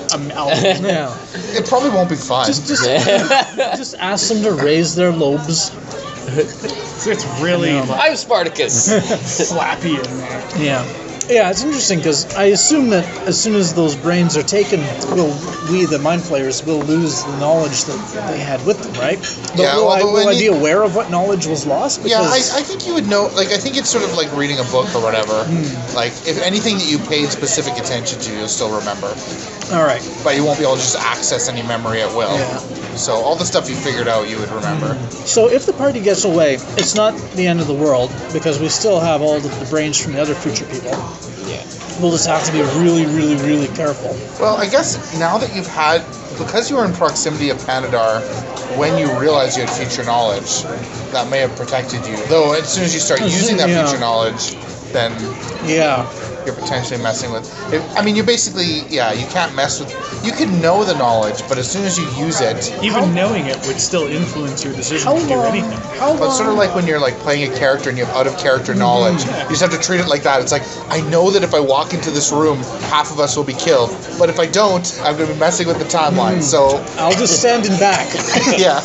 Speaker 1: It
Speaker 4: probably won't be fun.
Speaker 1: Just ask them to raise their lobes.
Speaker 2: It's really
Speaker 3: I'm Spartacus.
Speaker 2: flappy in there.
Speaker 1: Yeah. Yeah, it's interesting because I assume that as soon as those brains are taken, we, the mind flayers, will lose the knowledge that they had with them, right? But
Speaker 4: Yeah,
Speaker 1: will
Speaker 4: although
Speaker 1: I be aware of what knowledge was lost?
Speaker 4: Yeah,
Speaker 1: Because
Speaker 4: I think you would know. Like, I think it's sort of like reading a book or whatever. Like, if anything that you paid specific attention to, you'll still remember.
Speaker 1: all right.
Speaker 4: But you won't be able to just access any memory at will.
Speaker 1: Yeah.
Speaker 4: So all the stuff you figured out, you would remember.
Speaker 1: So if the party gets away, it's not the end of the world because we still have all the brains from the other future people.
Speaker 3: Yeah.
Speaker 1: We'll just have to be really, really, really careful.
Speaker 4: Well, I guess now that you've had, because you were in proximity of Panadar, when you realized you had future knowledge, that may have protected you. Though as soon as you start using that future knowledge, then
Speaker 1: Yeah.
Speaker 4: you're potentially messing with. I mean, you basically, you can't mess with. You could know the knowledge, but as soon as you use it,
Speaker 2: Even knowing it would still influence your decision
Speaker 1: How
Speaker 2: to do
Speaker 1: long?
Speaker 2: anything.
Speaker 1: How long?
Speaker 4: well, it's sort of like when you're like playing a character and you have out of character knowledge. You just have to treat it like that. It's like, I know that if I walk into this room, half of us will be killed. But if I don't, I'm going to be messing with the timeline. So,
Speaker 1: I'll just stand in back.
Speaker 4: yeah.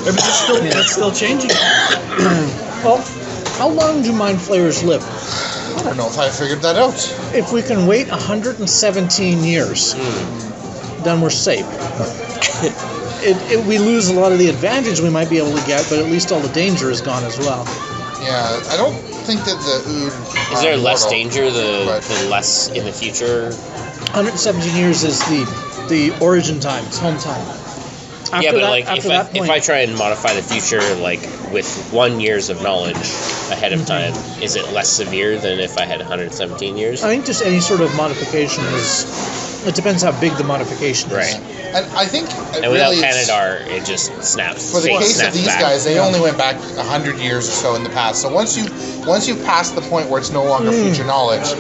Speaker 2: But that's still changing.
Speaker 1: Well, how long do mind flayers live?
Speaker 4: I don't know if I figured that out.
Speaker 1: If we can wait 117 years, then we're safe. We lose a lot of the advantage we might be able to get, but at least all the danger is gone as well.
Speaker 4: Yeah, I don't think that the Ood
Speaker 3: Is there less
Speaker 4: immortal,
Speaker 3: danger the
Speaker 4: but-
Speaker 3: less in the future?
Speaker 1: 117 years is the origin time, it's home time. After
Speaker 3: Yeah, but
Speaker 1: that,
Speaker 3: like
Speaker 1: after
Speaker 3: if
Speaker 1: that point,
Speaker 3: I try and modify the future like with 1 years of knowledge ahead of time, is it less severe than if I had 117 years?
Speaker 1: I think just any sort of modification is. It depends how big the modification is.
Speaker 3: Right.
Speaker 4: And I think
Speaker 3: And without
Speaker 4: really it's-
Speaker 3: Panadar, it just snaps.
Speaker 4: for the
Speaker 3: fate
Speaker 4: case of
Speaker 3: snaps
Speaker 4: these
Speaker 3: back.
Speaker 4: guys, they only went back 100 years or so in the past. So once you've passed the point where it's no longer future knowledge,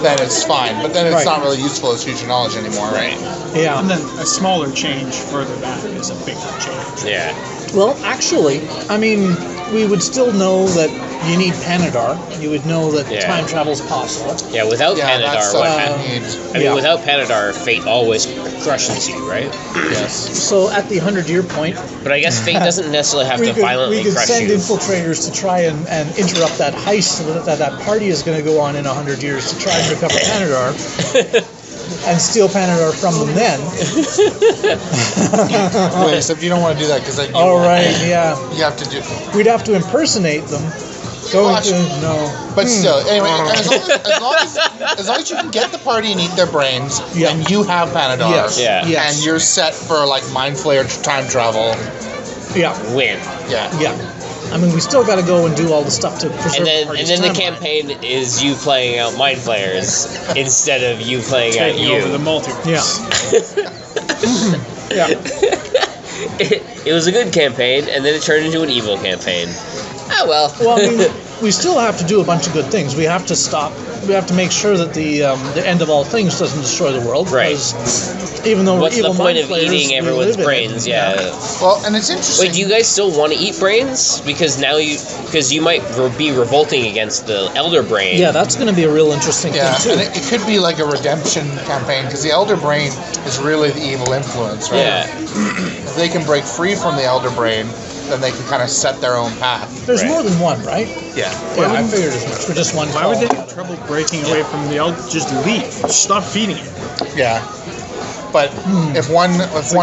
Speaker 4: then it's fine. But then it's
Speaker 1: Right.
Speaker 4: not really useful as future knowledge anymore, right?
Speaker 1: Yeah.
Speaker 2: And then a smaller change further back is a bigger change.
Speaker 3: Yeah.
Speaker 1: Well, actually, I mean, we would still know that you need Panadar. You would know that
Speaker 3: Yeah.
Speaker 1: time travel is possible.
Speaker 3: Yeah, without
Speaker 4: Yeah, that's
Speaker 3: Panadar,
Speaker 4: stuff
Speaker 3: what
Speaker 4: you
Speaker 3: happens?
Speaker 4: need.
Speaker 3: I mean,
Speaker 1: Yeah.
Speaker 3: without Panadar, fate always crushes you, right?
Speaker 4: Yes.
Speaker 1: So at the 100-year point,
Speaker 3: But I guess fate doesn't necessarily have to violently
Speaker 1: we could
Speaker 3: crush
Speaker 1: send
Speaker 3: you.
Speaker 1: infiltrators to try and interrupt that heist that party is going to go on in 100 years to try and recover Panadar and steal Panadar from them then.
Speaker 4: Wait, except you don't want to do that because then
Speaker 1: All right, yeah.
Speaker 4: you have to do.
Speaker 1: We'd have to impersonate them. Going
Speaker 4: Gosh.
Speaker 1: to, no.
Speaker 4: But still, anyway, as long as you can get the party and eat their brains,
Speaker 1: Yeah.
Speaker 4: and you have Panadar,
Speaker 1: Yes.
Speaker 3: Yeah.
Speaker 1: Yes.
Speaker 4: and you're set for like mind flayer time travel.
Speaker 1: Yeah.
Speaker 3: Win.
Speaker 4: Yeah.
Speaker 1: Yeah. I mean, we still got to go and do all the stuff to preserve
Speaker 3: And then,
Speaker 1: the party's
Speaker 3: the
Speaker 1: timeline.
Speaker 3: campaign is you playing out mind flayers instead of you playing out
Speaker 2: Taking over the
Speaker 3: you.
Speaker 2: multiverse.
Speaker 1: Yeah.
Speaker 3: It was a good campaign, and then it turned into an evil campaign. Oh well.
Speaker 1: Well, I mean, we still have to do a bunch of good things. We have to stop. We have to make sure that the end of all things doesn't destroy the world.
Speaker 3: Right.
Speaker 1: Because even though
Speaker 3: What's
Speaker 1: we're
Speaker 3: the
Speaker 1: evil
Speaker 3: point
Speaker 1: mind
Speaker 3: of
Speaker 1: flayers,
Speaker 3: eating
Speaker 1: we
Speaker 3: everyone's
Speaker 1: live in it.
Speaker 3: brains? Yeah.
Speaker 4: Well, and it's interesting.
Speaker 3: Wait, do you guys still want to eat brains? Because now you might be revolting against the elder brain.
Speaker 1: Yeah, that's going to be a real interesting
Speaker 4: Yeah,
Speaker 1: thing
Speaker 4: and
Speaker 1: too.
Speaker 4: it could be like a redemption campaign because the Elder Brain is really the evil influence, right?
Speaker 3: Yeah.
Speaker 4: If they can break free from the Elder Brain, then they can kind of set their own path.
Speaker 1: There's
Speaker 3: Right.
Speaker 1: more than one, right?
Speaker 4: Yeah.
Speaker 1: Yeah, I figured as much. We're just one.
Speaker 2: Why
Speaker 1: call.
Speaker 2: would they have trouble breaking away from the elder? Just leave. Stop feeding it.
Speaker 4: Yeah. But if one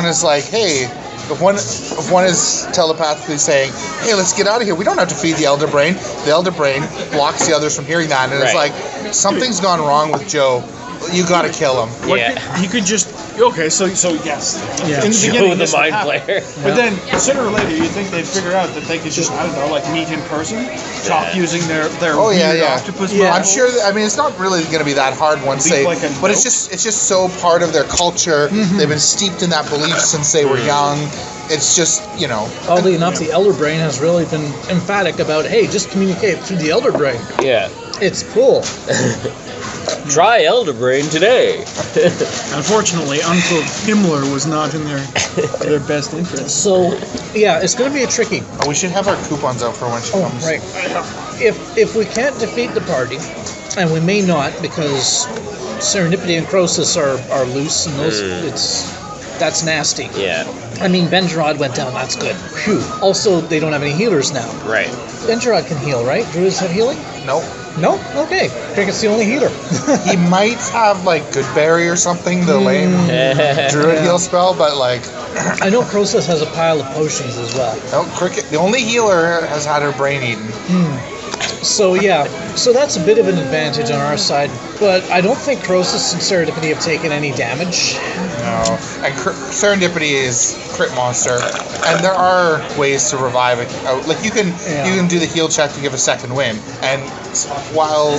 Speaker 4: is like, hey, if one is telepathically saying, hey, let's get out of here. We don't have to feed the Elder Brain. The Elder Brain blocks the others from hearing that, and it's
Speaker 3: Right.
Speaker 4: like something's gone wrong with Joe. You got to kill him.
Speaker 2: What
Speaker 3: Yeah.
Speaker 2: you could just okay. So yes.
Speaker 1: Yeah.
Speaker 2: In the
Speaker 3: Joe
Speaker 2: beginning,
Speaker 3: the
Speaker 2: this would
Speaker 3: mind
Speaker 2: happen.
Speaker 3: flayer.
Speaker 2: But then sooner or later, you'd think they'd figure out that they could just I don't know, like meet in person, talk
Speaker 3: Yeah.
Speaker 2: using their
Speaker 4: Oh, yeah,
Speaker 2: weird
Speaker 4: yeah.
Speaker 2: octopus
Speaker 1: Yeah.
Speaker 2: mouth.
Speaker 4: I'm sure. I mean, it's not really going to be that hard once
Speaker 2: Leave
Speaker 4: they.
Speaker 2: like a
Speaker 4: but
Speaker 2: note?
Speaker 4: it's just so part of their culture. They've been steeped in that belief since they were young. It's just
Speaker 1: Oddly enough, the Elder Brain has really been emphatic about, hey, just communicate through the Elder Brain.
Speaker 3: Yeah.
Speaker 1: It's cool.
Speaker 3: Try elder brain today.
Speaker 2: Unfortunately, Uncle Himmler was not in their best interest.
Speaker 1: So, yeah, it's going to be a tricky.
Speaker 4: Oh, we should have our coupons out for when she
Speaker 1: Oh,
Speaker 4: comes.
Speaker 1: right. If we can't defeat the party, and we may not because Serendipity and Croesus are loose, and that's nasty.
Speaker 3: Yeah.
Speaker 1: I mean, Benjerod went down. That's good. Phew. Also, they don't have any healers now.
Speaker 3: Right.
Speaker 1: Benjerod can heal, right? Druids have healing.
Speaker 4: Nope.
Speaker 1: No? Okay. Cricket's the only healer.
Speaker 4: He might have like Goodberry or something, the lame druid heal spell, but like
Speaker 1: I know Process has a pile of potions as well.
Speaker 4: no, Cricket. The only healer has had her brain eaten.
Speaker 1: So yeah, so that's a bit of an advantage on our side, but I don't think Croesus and Serendipity have taken any damage.
Speaker 4: No, and Serendipity is crit monster, and there are ways to revive it. Like you can do the heal check to give a second win, and while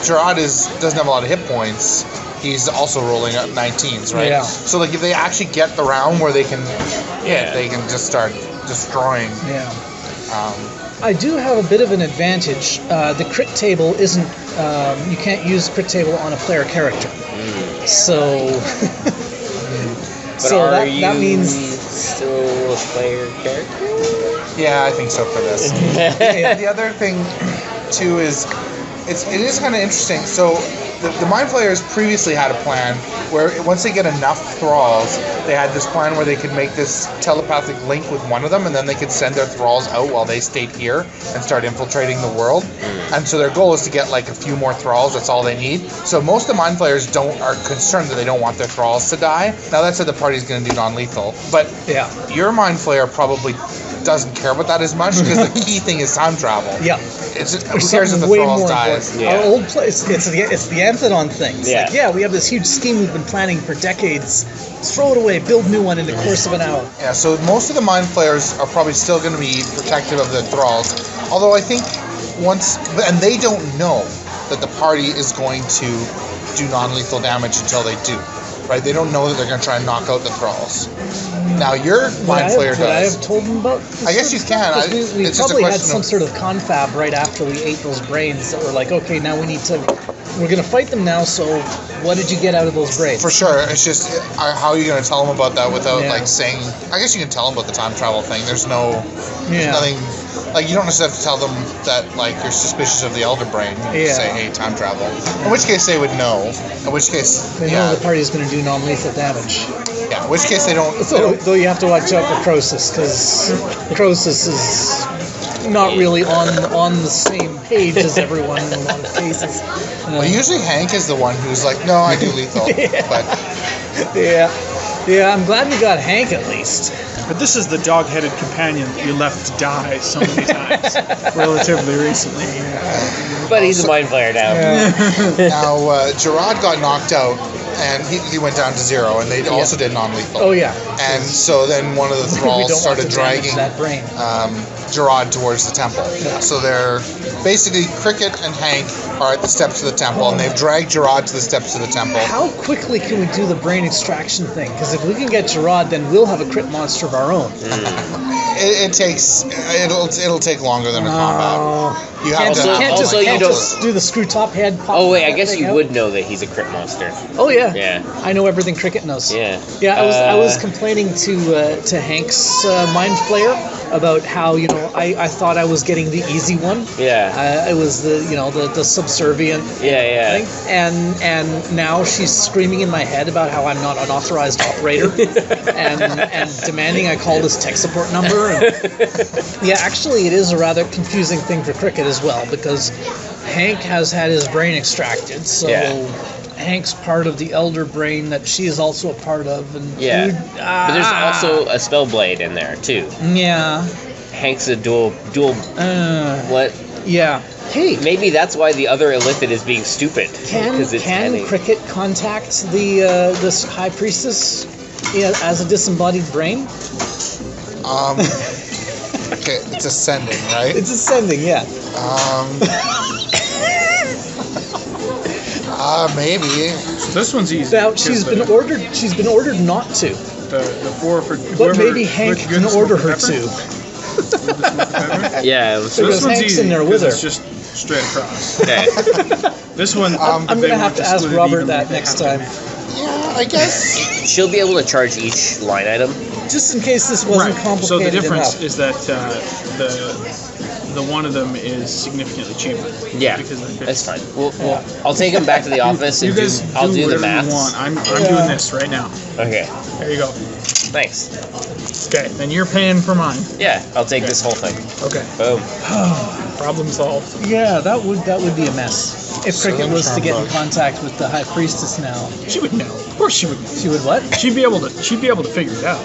Speaker 4: Gerard doesn't have a lot of hit points, he's also rolling up 19s, right?
Speaker 1: Yeah.
Speaker 4: So like if they actually get the round where they can they can just start destroying.
Speaker 1: Yeah. I do have a bit of an advantage. The crit table isn't. You can't use crit table on a player character. So.
Speaker 3: But are
Speaker 1: that means
Speaker 3: still a player character?
Speaker 4: Yeah, I think so for this. The other thing too is it is kind of interesting. So the mind flayers previously had a plan where once they get enough thralls, they had this plan where they could make this telepathic link with one of them, and then they could send their thralls out while they stayed here and start infiltrating the world. And so their goal is to get like a few more thralls. That's all they need. So most of the mind flayers are concerned that they don't want their thralls to die. Now that said, the party's going to do non-lethal, but your mind flayer probably doesn't care about that as much because the key thing is time travel.
Speaker 1: Yeah.
Speaker 4: It's just, who cares if the thralls dies?
Speaker 1: Our old place, it's the Anthedon thing. It's
Speaker 3: Yeah.
Speaker 1: like, we have this huge scheme we've been planning for decades. Let's throw it away, build a new one in the course of an hour.
Speaker 4: Yeah, so most of the mind flayers are probably still going to be protective of the thralls. Although I think and they don't know that the party is going to do non-lethal damage until they do. Right? They don't know that they're going to try and knock out the thralls. Now your mind flayer does.
Speaker 1: Would I have told them about?
Speaker 4: I guess you can.
Speaker 1: We
Speaker 4: it's just a
Speaker 1: probably had
Speaker 4: question
Speaker 1: some sort of confab right after we ate those brains that were like, okay, now we're going to fight them now. So what did you get out of those brains?
Speaker 4: For sure. It's just how are you going to tell them about that without like saying? I guess you can tell them about the time travel thing. There's nothing. Like you don't necessarily have to tell them that like you're suspicious of the elder brain. You just say, hey, time travel. In which case they would know. In which case
Speaker 1: they know the party is going to do non-lethal damage.
Speaker 4: Yeah. In which case they don't.
Speaker 1: Though you have to watch out for Croesus because Croesus is not really on the same page as everyone in a lot of cases.
Speaker 4: Well, usually Hank is the one who's like, no, I do lethal. But
Speaker 1: I'm glad we got Hank at least.
Speaker 2: But this is the dog-headed companion that you left to die so many times relatively recently.
Speaker 3: But he's a mind flayer now.
Speaker 4: Now, Gerard got knocked out, and he went down to 0, and they also did non-lethal.
Speaker 1: Oh, yeah.
Speaker 4: And so then one of the thralls started dragging
Speaker 1: that brain.
Speaker 4: Gerard towards the temple. Yeah. So they're basically Cricket and Hank are at the steps of the temple, and they've dragged Gerard to the steps of the temple.
Speaker 1: How quickly can we do the brain extraction thing? Because if we can get Gerard, then we'll have a crit monster of our own.
Speaker 4: It'll take longer than a combat. You
Speaker 1: can't
Speaker 3: to
Speaker 1: just do the screw top head pop.
Speaker 3: Oh wait, I guess you would know that he's a crit monster.
Speaker 1: Oh yeah.
Speaker 3: Yeah.
Speaker 1: I know everything Cricket knows.
Speaker 3: Yeah.
Speaker 1: Yeah, I was complaining to Hank's mind flayer about how I thought I was getting the easy one.
Speaker 3: Yeah.
Speaker 1: It was the subservient.
Speaker 3: Yeah.
Speaker 1: Thing. And now she's screaming in my head about how I'm not an authorized operator and demanding I call this tech support number. And, actually, it is a rather confusing thing for Cricket as well because Hank has had his brain extracted, so Hank's part of the elder brain that she is also a part of. And
Speaker 3: but there's also a spell blade in there too.
Speaker 1: Yeah.
Speaker 3: Hank's a dual. What?
Speaker 1: Yeah. Hey.
Speaker 3: Maybe that's why the other illithid is being stupid.
Speaker 1: Can Cricket contact this high priestess as a disembodied brain?
Speaker 4: Okay, it's ascending, right?
Speaker 1: It's ascending, yeah.
Speaker 4: Maybe.
Speaker 2: So this one's easy.
Speaker 1: Now she's been ordered not to.
Speaker 2: The 4 for.
Speaker 1: But maybe Hank can order her to.
Speaker 3: Yeah.
Speaker 2: So this one's
Speaker 1: Hank's
Speaker 2: easy
Speaker 1: in there with her.
Speaker 2: it's just straight across.
Speaker 3: Okay.
Speaker 2: This one.
Speaker 1: I'm gonna have to ask Robert that next time.
Speaker 4: Yeah, I guess.
Speaker 3: She'll be able to charge each line item.
Speaker 1: Just in case this wasn't complicated
Speaker 2: So the difference
Speaker 1: enough.
Speaker 2: is that the one of them is significantly cheaper.
Speaker 3: Yeah, that's fine. I'll take him back to the office and I'll do the math.
Speaker 2: I'm doing this right now.
Speaker 3: Okay.
Speaker 2: There you go.
Speaker 3: Thanks.
Speaker 2: Okay, then you're paying for mine.
Speaker 3: Yeah, I'll take this whole thing.
Speaker 2: Okay.
Speaker 3: Boom.
Speaker 5: Problem solved.
Speaker 1: Yeah, that would be a mess. If Cricket was to get in
Speaker 4: Trombone.
Speaker 1: contact with the High Priestess now,
Speaker 5: She would know. Of course she would know.
Speaker 1: she would what?
Speaker 5: She'd be able to figure it out.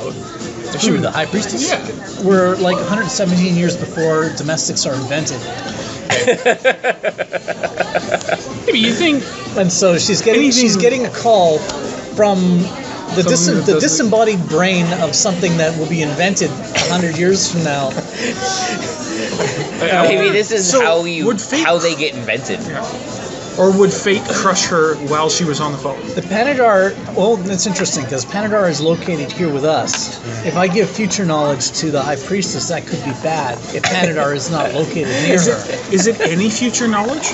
Speaker 5: If she
Speaker 1: Who,
Speaker 5: would
Speaker 1: the High Priestess?
Speaker 5: Yeah.
Speaker 1: We're like 117 years before domestics are invented,
Speaker 5: Maybe you think
Speaker 1: and so she's
Speaker 5: Anything-
Speaker 1: getting a call from the
Speaker 5: Something that doesn't-
Speaker 1: disembodied brain of something that will be invented 100 years from now.
Speaker 3: Maybe this is
Speaker 5: So,
Speaker 3: how they get invented.
Speaker 5: or would fate crush her while she was on the phone?
Speaker 1: The Panadar, well, that's interesting because Panadar is located here with us. If I give future knowledge to the High Priestess, that could be bad if Panadar is not located near her.
Speaker 5: Is it any future knowledge?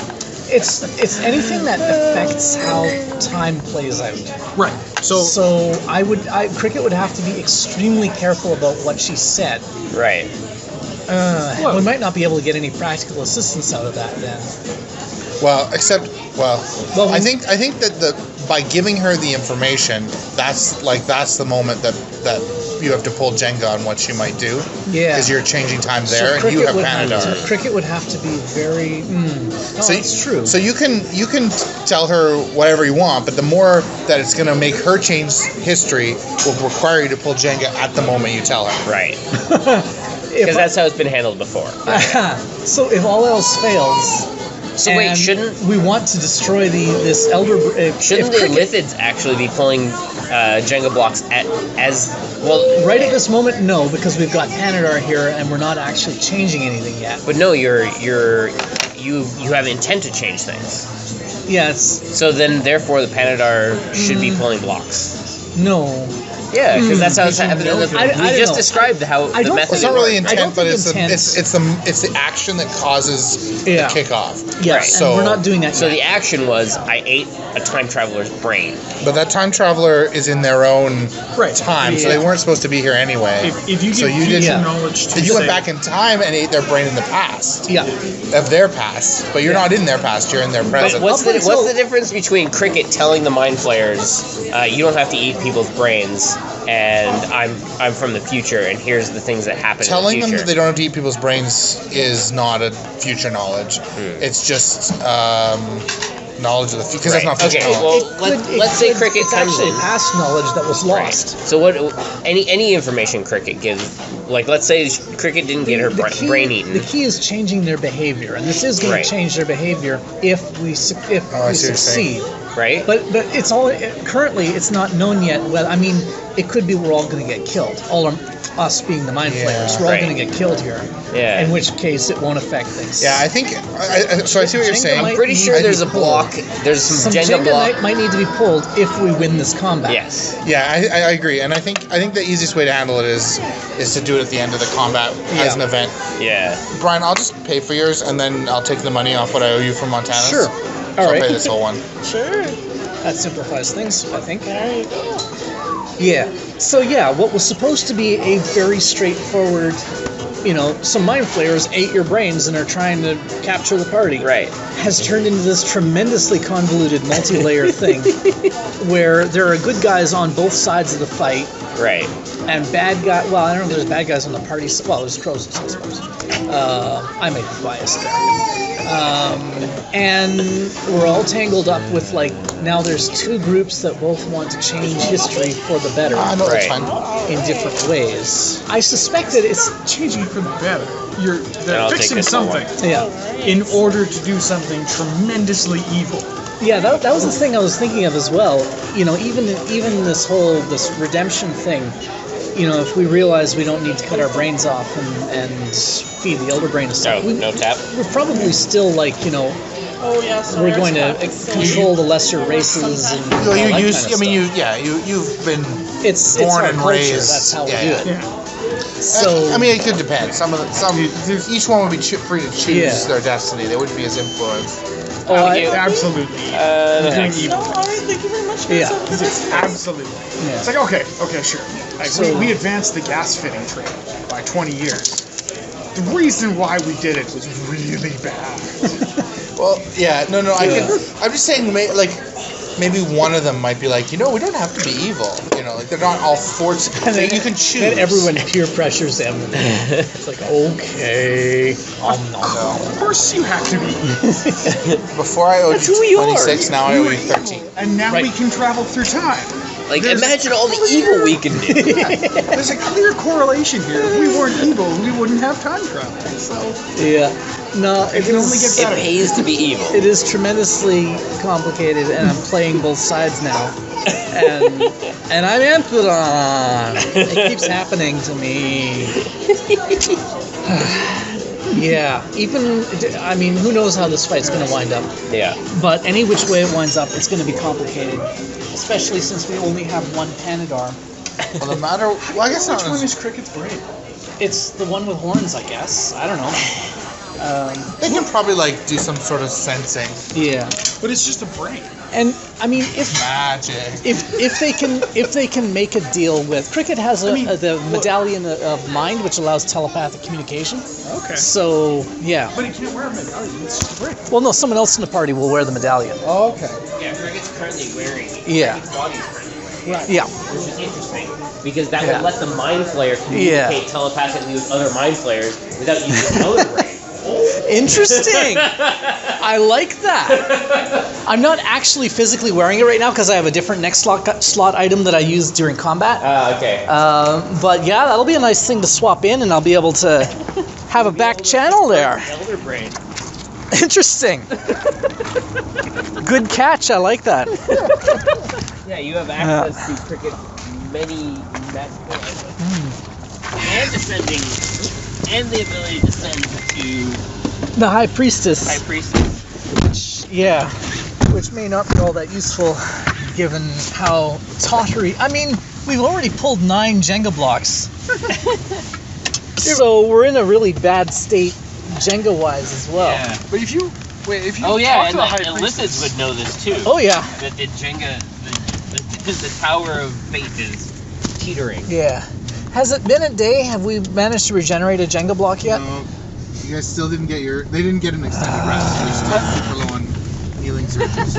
Speaker 1: It's anything that affects how time plays out.
Speaker 5: Right. So
Speaker 1: So Cricket would have to be extremely careful about what she said.
Speaker 3: Right.
Speaker 1: We might not be able to get any practical assistance out of that then.
Speaker 4: Well,
Speaker 1: Well,
Speaker 4: I think that by giving her the information, that's the moment that you have to pull Jenga on what she might do.
Speaker 1: Yeah.
Speaker 4: Because you're changing time
Speaker 1: So
Speaker 4: there, and you have Panadar.
Speaker 1: Cricket would have to be very. That's true.
Speaker 4: So you can tell her whatever you want, but the more that it's going to make her change history will require you to pull Jenga at the moment you tell her.
Speaker 3: Right.
Speaker 1: If
Speaker 3: Because that's how it's been handled before.
Speaker 1: so if all else fails.
Speaker 3: So wait,
Speaker 1: and
Speaker 3: shouldn't
Speaker 1: we want to destroy this elder?
Speaker 3: shouldn't the lithids actually be pulling Jenga blocks as well?
Speaker 1: Right at this moment, no, because we've got Panadar here, and we're not actually changing anything yet.
Speaker 3: But no, you have intent to change things.
Speaker 1: Yes.
Speaker 3: So then, therefore, the Panadar should be pulling blocks.
Speaker 1: No.
Speaker 3: Yeah, because that's how it's happening.
Speaker 1: I
Speaker 3: We
Speaker 1: don't
Speaker 3: just
Speaker 1: know.
Speaker 3: described how
Speaker 1: I
Speaker 3: the
Speaker 1: don't
Speaker 3: method.
Speaker 1: think
Speaker 4: It's not really
Speaker 1: I don't
Speaker 4: intent, but
Speaker 1: think
Speaker 4: it's
Speaker 1: intent-
Speaker 4: it's the action that causes
Speaker 1: Yeah.
Speaker 4: the kickoff.
Speaker 1: Yes.
Speaker 3: Right.
Speaker 1: And we're not doing that
Speaker 3: So
Speaker 1: yet.
Speaker 3: the action was I ate a time traveler's brain.
Speaker 4: But that time traveler is in their own
Speaker 5: Right.
Speaker 4: time, so they
Speaker 1: Yeah.
Speaker 4: weren't supposed to be here anyway.
Speaker 5: if you
Speaker 4: So
Speaker 5: give
Speaker 4: you
Speaker 5: future
Speaker 4: didn't-
Speaker 5: knowledge to
Speaker 4: If you went
Speaker 5: say-
Speaker 4: back in time and ate their brain in the past,
Speaker 1: Yeah.
Speaker 4: of their past, but you're not in their past, you're in their present.
Speaker 3: What's
Speaker 1: Up until-
Speaker 3: the difference between Cricket telling the mind-flayers, you don't have to eat people's brains, and I'm from the future, and here's the things that happen
Speaker 4: Telling
Speaker 3: in the
Speaker 4: them
Speaker 3: future?
Speaker 4: that they don't have to eat people's brains is not a future knowledge. It's just knowledge of the future, because that's not future
Speaker 3: Okay,
Speaker 4: knowledge.
Speaker 3: well, let's say Cricket
Speaker 1: it's
Speaker 3: comes
Speaker 1: actually
Speaker 3: in.
Speaker 1: past knowledge that was lost.
Speaker 3: So what? Any information Cricket gives, like let's say Cricket didn't get her brain eaten.
Speaker 1: The key is changing their behavior, and this is going
Speaker 3: Right.
Speaker 1: to change their behavior if we
Speaker 4: I see what you're saying.
Speaker 1: succeed.
Speaker 3: Right?
Speaker 1: But it's all currently it's not known yet. Well, I mean, it could be we're all going to get killed. All of us being the mind flayers, we're all
Speaker 3: Right.
Speaker 1: going to get killed here.
Speaker 3: Yeah.
Speaker 1: In which case, it won't affect things.
Speaker 4: Yeah, I think. So I see what you're
Speaker 1: Jenga
Speaker 4: saying.
Speaker 1: might
Speaker 3: I'm pretty sure
Speaker 1: need
Speaker 3: there's
Speaker 1: to
Speaker 3: a
Speaker 1: be pulled.
Speaker 3: block. There's some Jenga
Speaker 1: Jenga
Speaker 3: block.
Speaker 1: might need to be pulled if we win this combat.
Speaker 3: Yes.
Speaker 4: Yeah, I agree, and I think the easiest way to handle it is to do it at the end of the combat as an event.
Speaker 3: Yeah.
Speaker 4: Brian, I'll just pay for yours, and then I'll take the money off what I owe you from Montana.
Speaker 1: Sure.
Speaker 4: So
Speaker 1: All
Speaker 4: I'll
Speaker 1: right.
Speaker 4: pay this whole one.
Speaker 1: Sure. That simplifies things, I think. Yeah. So yeah, what was supposed to be a very straightforward, some mind flayers ate your brains and are trying to capture the party.
Speaker 3: Right.
Speaker 1: Has turned into this tremendously convoluted multi-layer thing, where there are good guys on both sides of the fight
Speaker 3: Right.
Speaker 1: and bad guy. Well, I don't know if there's bad guys on the party. Well, there's pros, I suppose. I may be biased there. And we're all tangled up with now there's two groups that both want to change history for the better
Speaker 4: No, that's
Speaker 3: Right.
Speaker 4: fine.
Speaker 1: in different ways. I suspect that it's
Speaker 5: changing for the better. They're
Speaker 3: I'll take
Speaker 5: fixing
Speaker 3: this
Speaker 5: something in order to do something tremendously evil.
Speaker 1: Yeah, that was the thing I was thinking of as well. Even this redemption thing. If we realize we don't need to cut our brains off and feed the elder brain and stuff,
Speaker 3: No tap.
Speaker 1: we're probably still
Speaker 6: Oh yes.
Speaker 1: we're going to control the lesser races and all that kind of stuff.
Speaker 4: You've been
Speaker 1: it's
Speaker 4: born
Speaker 1: our
Speaker 4: and
Speaker 1: culture.
Speaker 4: raised.
Speaker 1: That's how we
Speaker 4: Yeah,
Speaker 1: do
Speaker 4: yeah.
Speaker 1: it.
Speaker 5: Yeah.
Speaker 1: So
Speaker 4: it could depend. Each one would be free to choose
Speaker 1: Yeah.
Speaker 4: their destiny. They wouldn't be as influenced.
Speaker 5: Absolutely. You're doing
Speaker 6: No,
Speaker 5: evil.
Speaker 6: all right. Thank you very much.
Speaker 1: Yeah.
Speaker 5: Absolutely.
Speaker 1: Yeah.
Speaker 5: It's like, okay, sure.
Speaker 1: So-
Speaker 5: we advanced the gas fitting trade by 20 years. The reason why we did it was really bad.
Speaker 4: Well, yeah, no.
Speaker 1: Yeah.
Speaker 4: I'm just saying, maybe one of them might be like, we don't have to be evil. Like they're not all forced. You can choose.
Speaker 1: Then everyone peer pressures them. It's like, okay.
Speaker 5: Of course you have to be.
Speaker 4: Before I owed you 26, now I owe you 13.
Speaker 5: And now we can travel through time.
Speaker 3: Like, imagine all the evil we can do.
Speaker 5: There's a clear correlation here. If we weren't evil, we wouldn't have time travel. So
Speaker 1: Yeah. No,
Speaker 5: it can only get
Speaker 3: It
Speaker 5: better.
Speaker 3: pays to be evil.
Speaker 1: It is tremendously complicated, and I'm playing both sides now. And I'm Emperor. It keeps happening to me. Yeah. Who knows how this fight's going to wind up.
Speaker 3: Yeah.
Speaker 1: But any which way it winds up, it's going to be complicated. Especially since we only have one Panadarm.
Speaker 4: Well, no matter. Well, I guess
Speaker 5: Which
Speaker 4: not.
Speaker 5: one is Cricket's brain?
Speaker 1: It's the one with horns, I guess. I don't know.
Speaker 4: They can probably do some sort of sensing.
Speaker 1: Yeah.
Speaker 5: But it's just a brain.
Speaker 1: And if
Speaker 4: Magic.
Speaker 1: if they can make a deal with Cricket has the medallion of mind, which allows telepathic communication.
Speaker 5: Okay.
Speaker 1: So yeah.
Speaker 5: But it can't wear a medallion. It's just a brain.
Speaker 1: Well, no, someone else in the party will wear the medallion.
Speaker 5: Oh, okay.
Speaker 3: Yeah, Cricket's currently wearing it.
Speaker 1: Yeah.
Speaker 3: Cricket's body's currently wearing it.
Speaker 5: Right.
Speaker 1: Yeah.
Speaker 3: Which is interesting. Because that would let the mind flayer communicate telepathically with other mind flayers without using his own brain.
Speaker 1: Interesting. I like that. I'm not actually physically wearing it right now because I have a different next slot item that I use during combat.
Speaker 3: Okay.
Speaker 1: But yeah, that'll be a nice thing to swap in, and I'll be able to have a back channel there.
Speaker 3: Elder brain.
Speaker 1: Interesting. Good catch. I like that.
Speaker 3: Yeah, you have access to Cricket's many magical items. And descending, and the ability to send to
Speaker 1: The High Priestess.
Speaker 3: High Priestess.
Speaker 1: Which may not be all that useful, given how tottery. I mean, we've already pulled 9 Jenga blocks, so we're in a really bad state, Jenga-wise as well.
Speaker 3: Yeah.
Speaker 5: But if you
Speaker 3: Oh yeah,
Speaker 5: talk
Speaker 3: and
Speaker 5: to the High
Speaker 3: the
Speaker 5: Priestess,
Speaker 3: Illicits would know this too.
Speaker 1: Oh yeah,
Speaker 3: That the Jenga, the Tower of Fate is teetering.
Speaker 1: yeah. Has it been a day? Have we managed to regenerate a Jenga block yet?
Speaker 4: No, you guys still didn't get they didn't get an extended rest. You're still super low on healing surges.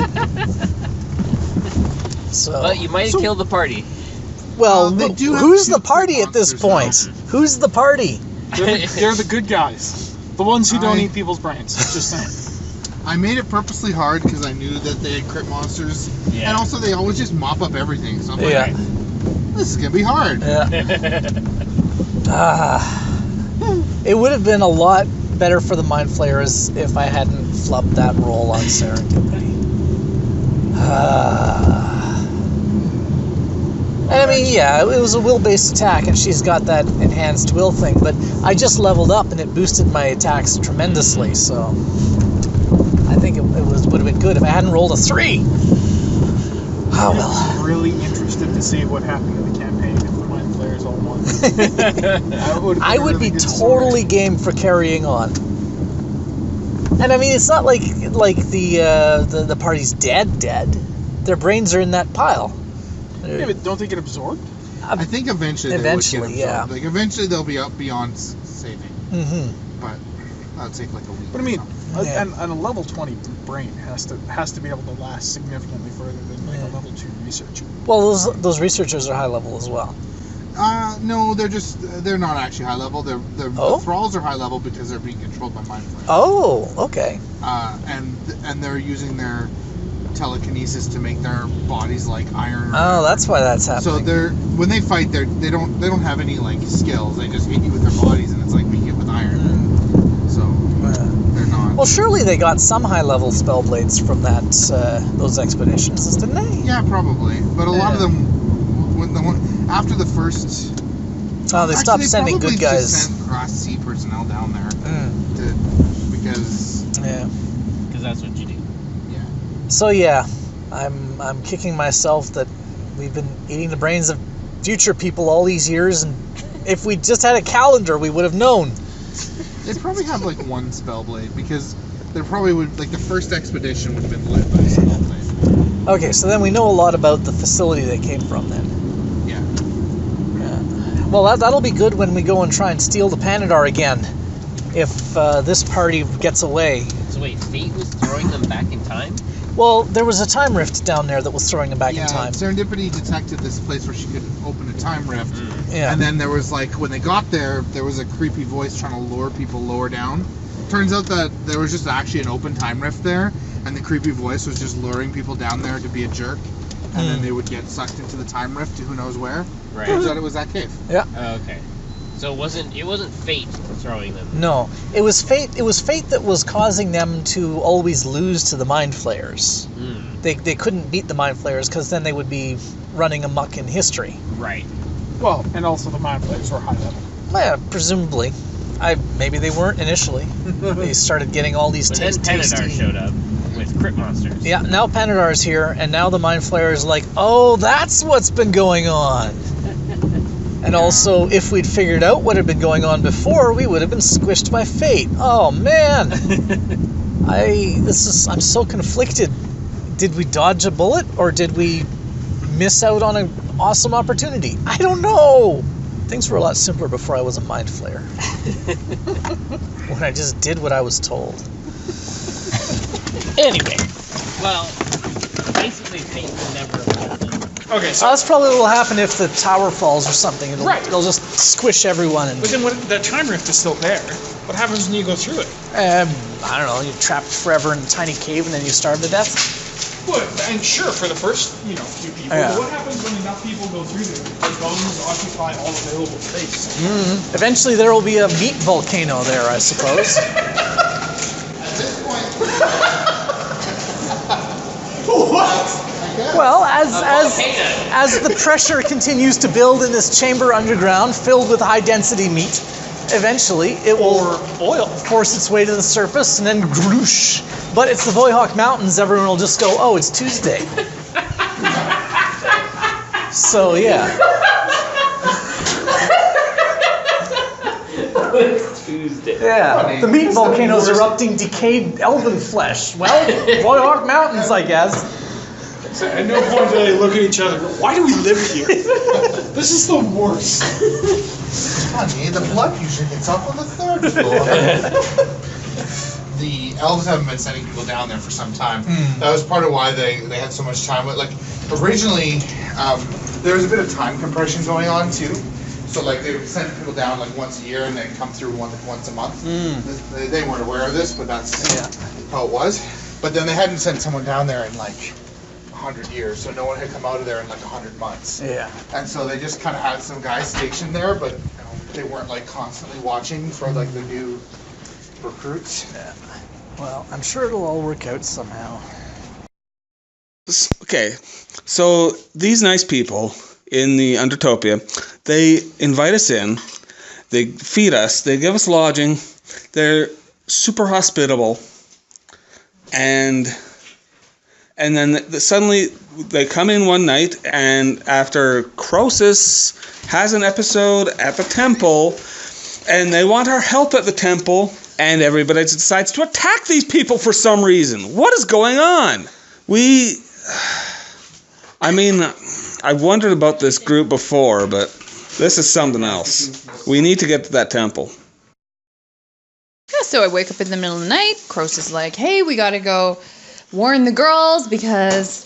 Speaker 1: So,
Speaker 3: But you might have killed the party.
Speaker 1: well,
Speaker 4: they do have
Speaker 1: who's
Speaker 4: 2
Speaker 1: the party at this
Speaker 4: monsters
Speaker 1: point? Who's the party?
Speaker 5: they're the good guys. The ones who don't
Speaker 4: I-
Speaker 5: eat people's brains. Just saying.
Speaker 4: I made it purposely hard because I knew that they had crit monsters,
Speaker 3: Yeah.
Speaker 4: and also they always just mop up everything. So I'm like,
Speaker 1: Yeah.
Speaker 4: this is gonna be hard.
Speaker 1: Yeah. It would have been a lot better for the Mind Flayers if I hadn't flubbed that roll on Serendipity. And I mean, yeah, it was a will-based attack, and she's got that enhanced will thing, but I just leveled up, and it boosted my attacks tremendously, so I think it would have been good if I hadn't rolled a 3. Oh, well.
Speaker 5: I'm really interested to see what happened in the campaign if the Mind Flayers all won.
Speaker 1: I would be totally game for carrying on. And I mean, it's not like the party's dead. Their brains are in that pile.
Speaker 5: Yeah, but don't they get absorbed?
Speaker 4: I think eventually they
Speaker 1: Eventually,
Speaker 4: would get
Speaker 1: yeah.
Speaker 4: absorbed. Like eventually they'll be up beyond saving,
Speaker 1: Mm-hmm.
Speaker 4: but that'll take like a week.
Speaker 5: But I mean,
Speaker 4: or something.
Speaker 1: Yeah.
Speaker 5: and a level 20 brain has to be able to last significantly further than like a level 2 researcher.
Speaker 1: Well, those researchers are high level as well.
Speaker 4: No, they're not actually high level. The thralls are high level because they're being controlled by mind flayers.
Speaker 1: Oh, okay.
Speaker 4: And they're using their telekinesis to make their bodies like iron.
Speaker 1: Oh, that's why that's happening.
Speaker 4: So when they fight, they don't have any like skills. They just hit you with their bodies, and it's like being hit with iron. So they're not.
Speaker 1: Well, surely they got some high level spell blades from those expeditions, didn't they?
Speaker 4: Yeah, probably. But a lot of them, after the first.
Speaker 1: Oh, they stopped sending good guys.
Speaker 4: Just sent Cross Sea personnel down there because.
Speaker 1: Yeah.
Speaker 3: Because that's what you do.
Speaker 4: Yeah.
Speaker 1: So yeah, I'm kicking myself that we've been eating the brains of future people all these years, and if we just had a calendar, we would have known.
Speaker 4: They probably have like one spellblade because there probably would the first expedition would have been led by a spellblade.
Speaker 1: Okay, so then we know a lot about the facility they came from then.
Speaker 4: Yeah.
Speaker 1: Well, that'll be good when we go and try and steal the Panadar again. If this party gets away.
Speaker 3: So wait, Fate was throwing them back in time?
Speaker 1: Well, there was a time rift down there that was throwing them back in time.
Speaker 4: Serendipity detected this place where she could open a time rift.
Speaker 1: Yeah.
Speaker 4: And then there was like, when they got there was a creepy voice trying to lure people lower down. Turns out that there was just actually an open time rift there, and the creepy voice was just luring people down there to be a jerk, and then they would get sucked into the time rift to who knows where.
Speaker 3: Right.
Speaker 4: Turns out it was that cave.
Speaker 1: Yeah.
Speaker 3: Okay. So it wasn't fate throwing them.
Speaker 1: No, it was fate. It was fate that was causing them to always lose to the mind-flayers. They couldn't beat the mind-flayers because then they would be running amok in history.
Speaker 3: Right.
Speaker 2: Well, and also the mind-flayers were high level.
Speaker 1: Yeah, presumably. Maybe they weren't initially. They started getting all these
Speaker 3: But then Panadar showed up with crypt monsters.
Speaker 1: Yeah, now Panadar's here, and now the mind-flayers like, oh, that's what's been going on. And also, if we'd figured out what had been going on before, we would have been squished by fate. Oh man, I'm so conflicted. Did we dodge a bullet, or did we miss out on an awesome opportunity? I don't know. Things were a lot simpler before I was a mind flayer. When I just did what I was told. Anyway.
Speaker 3: Well, basically fate will never have them.
Speaker 2: Okay, so
Speaker 1: That's probably what will happen if the tower falls or something. It'll just squish everyone.
Speaker 2: but then the time rift is still there. What happens when you go through it?
Speaker 1: I don't know, you're trapped forever in a tiny cave and then you starve to death.
Speaker 2: Well, and sure, for the first, few people.
Speaker 1: Yeah.
Speaker 2: But what happens when enough people go through there? The bones occupy all available space.
Speaker 1: Eventually there will be a meat volcano there, I suppose.
Speaker 4: At this point...
Speaker 2: What?
Speaker 1: Well, as the pressure continues to build in this chamber underground, filled with high-density meat, eventually it will force its way to the surface and then groosh. But it's the Voyhawk Mountains, everyone will just go, oh, it's Tuesday. So, yeah.
Speaker 3: It's Tuesday.
Speaker 1: Yeah, the meat volcano's erupting decayed elven flesh. Well, Voyhawk Mountains, I guess.
Speaker 2: So at no point do they look at each other and go, why do we live here? This is the worst.
Speaker 4: Honey, the blood usually gets up on the third floor. The elves haven't been sending people down there for some time. That was part of why they had so much time. Like, originally, there was a bit of time compression going on, too. So, like, they would send people down, like, once a year and then come through once a month. They weren't aware of this, but that's how it was. But then they hadn't sent someone down there in, like, 100 years, so no one had come out of there in like 100 months.
Speaker 1: Yeah.
Speaker 4: And so they just kind of had some guys stationed there, but they weren't like constantly watching for like the new recruits.
Speaker 1: Yeah. Well, I'm sure it'll all work out somehow.
Speaker 7: Okay, so these nice people in the Undertopia, they invite us in, they feed us, they give us lodging, they're super hospitable, and then suddenly they come in one night, and after Croesus has an episode at the temple, and they want our help at the temple, and everybody decides to attack these people for some reason. What is going on? I've wondered about this group before, but this is something else. We need to get to that temple.
Speaker 8: Yeah, so I wake up in the middle of the night. Croesus is like, hey, we gotta go warn the girls because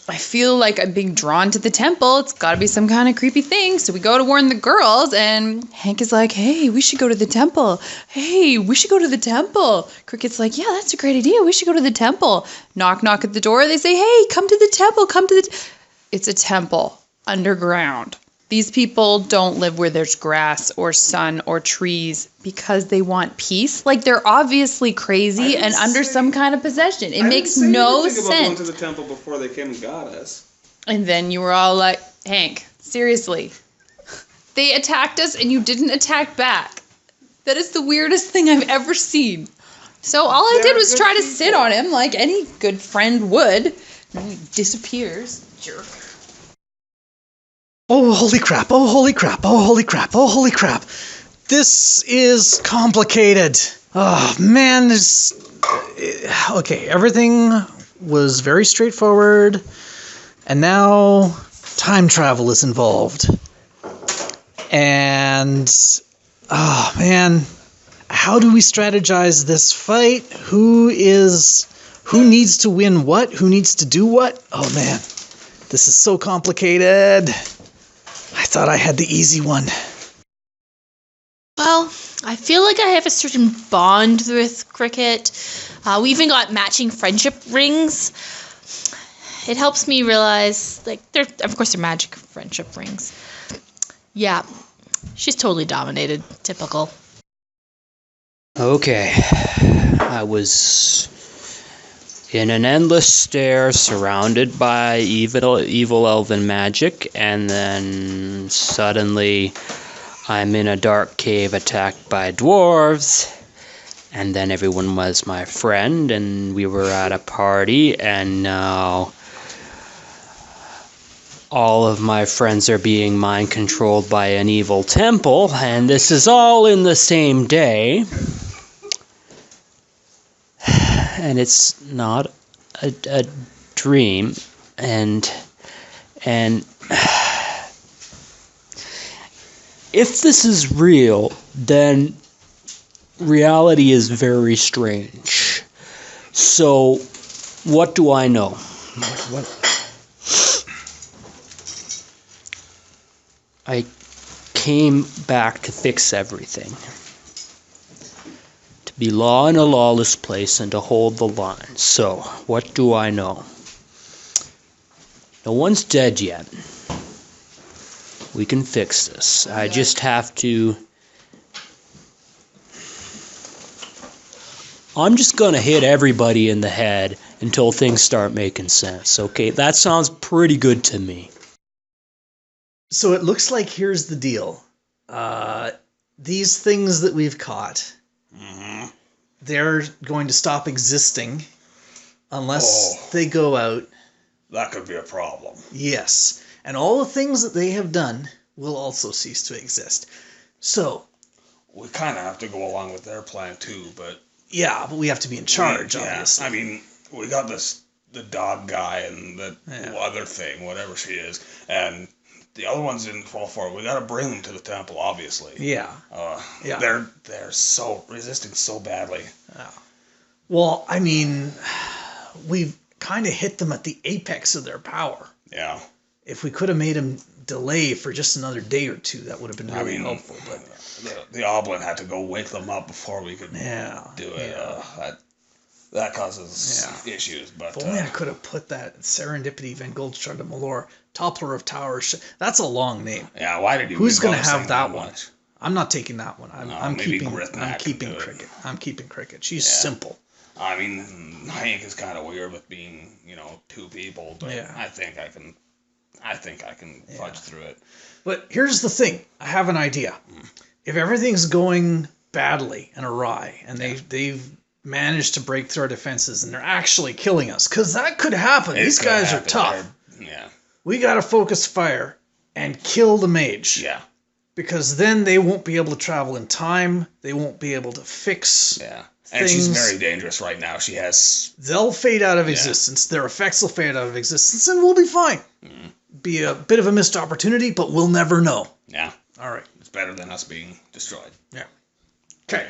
Speaker 8: I feel like I'm being drawn to the temple. It's got to be some kind of creepy thing. So we go to warn the girls, and Hank is like, hey, we should go to the temple. Hey, we should go to the temple. Cricket's like, yeah, that's a great idea. We should go to the temple. Knock, knock at the door. They say, hey, come to the temple. Come to the... It's a temple underground. These people don't live where there's grass or sun or trees because they want peace. Like, they're obviously crazy and under some kind of possession. It makes no sense.
Speaker 7: About going to the temple before they came and got us.
Speaker 8: And then you were all like, Hank, seriously. They attacked us and you didn't attack back. That is the weirdest thing I've ever seen. So all I did was try to sit on him like any good friend would. And then he disappears. Jerk.
Speaker 1: Oh, holy crap. Oh, holy crap. Oh, holy crap. Oh, holy crap. This is complicated. Oh, man. Okay, everything was very straightforward. And now time travel is involved. And, oh, man. How do we strategize this fight? Who is Who needs to win what? Who needs to do what? Oh man, this is so complicated. I thought I had the easy one.
Speaker 9: Well, I feel like I have a certain bond with Cricket. We even got matching friendship rings. It helps me realize, like, of course, they're magic friendship rings. Yeah, she's totally dominated. Typical.
Speaker 10: Okay. I was in an endless stair surrounded by evil elven magic, and then suddenly I'm in a dark cave attacked by dwarves, and then everyone was my friend, and we were at a party, and now all of my friends are being mind controlled by an evil temple, and this is all in the same day. And it's not a dream, and if this is real, then reality is very strange. So, what do I know?
Speaker 1: What?
Speaker 10: I came back to fix everything. To be law in a lawless place and to hold the line. So, what do I know? No one's dead yet. We can fix this. I just have to... I'm just gonna hit everybody in the head until things start making sense, okay? That sounds pretty good to me.
Speaker 1: So it looks like here's the deal. These things that we've caught, they're going to stop existing unless they go out.
Speaker 7: That could be a problem.
Speaker 1: Yes. And all the things that they have done will also cease to exist. So...
Speaker 7: we kind of have to go along with their plan too, but...
Speaker 1: yeah, but we have to be in charge, obviously.
Speaker 7: I mean, we got the dog guy and the other thing, whatever she is, and the other ones didn't fall for it. We got to bring them to the temple, obviously.
Speaker 1: Yeah.
Speaker 7: They're so resisting so badly.
Speaker 1: Yeah. Well, I mean, we've kind of hit them at the apex of their power.
Speaker 7: Yeah.
Speaker 1: If we could have made them delay for just another day or two, that would have been really helpful. But
Speaker 7: the Oblin had to go wake them up before we could do it.
Speaker 1: Yeah.
Speaker 7: That causes issues. But
Speaker 1: if only I could have put that Serendipity Van Goldstrand of Malor, Toppler of Towers. That's a long name.
Speaker 7: Yeah, why did you?
Speaker 1: Who's going to have that one? I'm not taking that one. I'm keeping
Speaker 7: Cricket.
Speaker 1: I'm keeping Cricket. She's simple.
Speaker 7: I mean, Hank is kind of weird with being, two people, but I think I can fudge through it.
Speaker 1: But here's the thing. I have an idea. If everything's going badly and awry, and they've managed to break through our defenses, and they're actually killing us, because that could happen. These guys are tough. We got to focus fire and kill the mage.
Speaker 7: Yeah.
Speaker 1: Because then they won't be able to travel in time. They won't be able to fix
Speaker 7: and she's very dangerous right now.
Speaker 1: They'll fade out of existence. Their effects will fade out of existence, and we'll be fine. Be a bit of a missed opportunity, but we'll never know.
Speaker 7: Yeah.
Speaker 1: All right.
Speaker 7: It's better than us being destroyed.
Speaker 1: Yeah. Okay.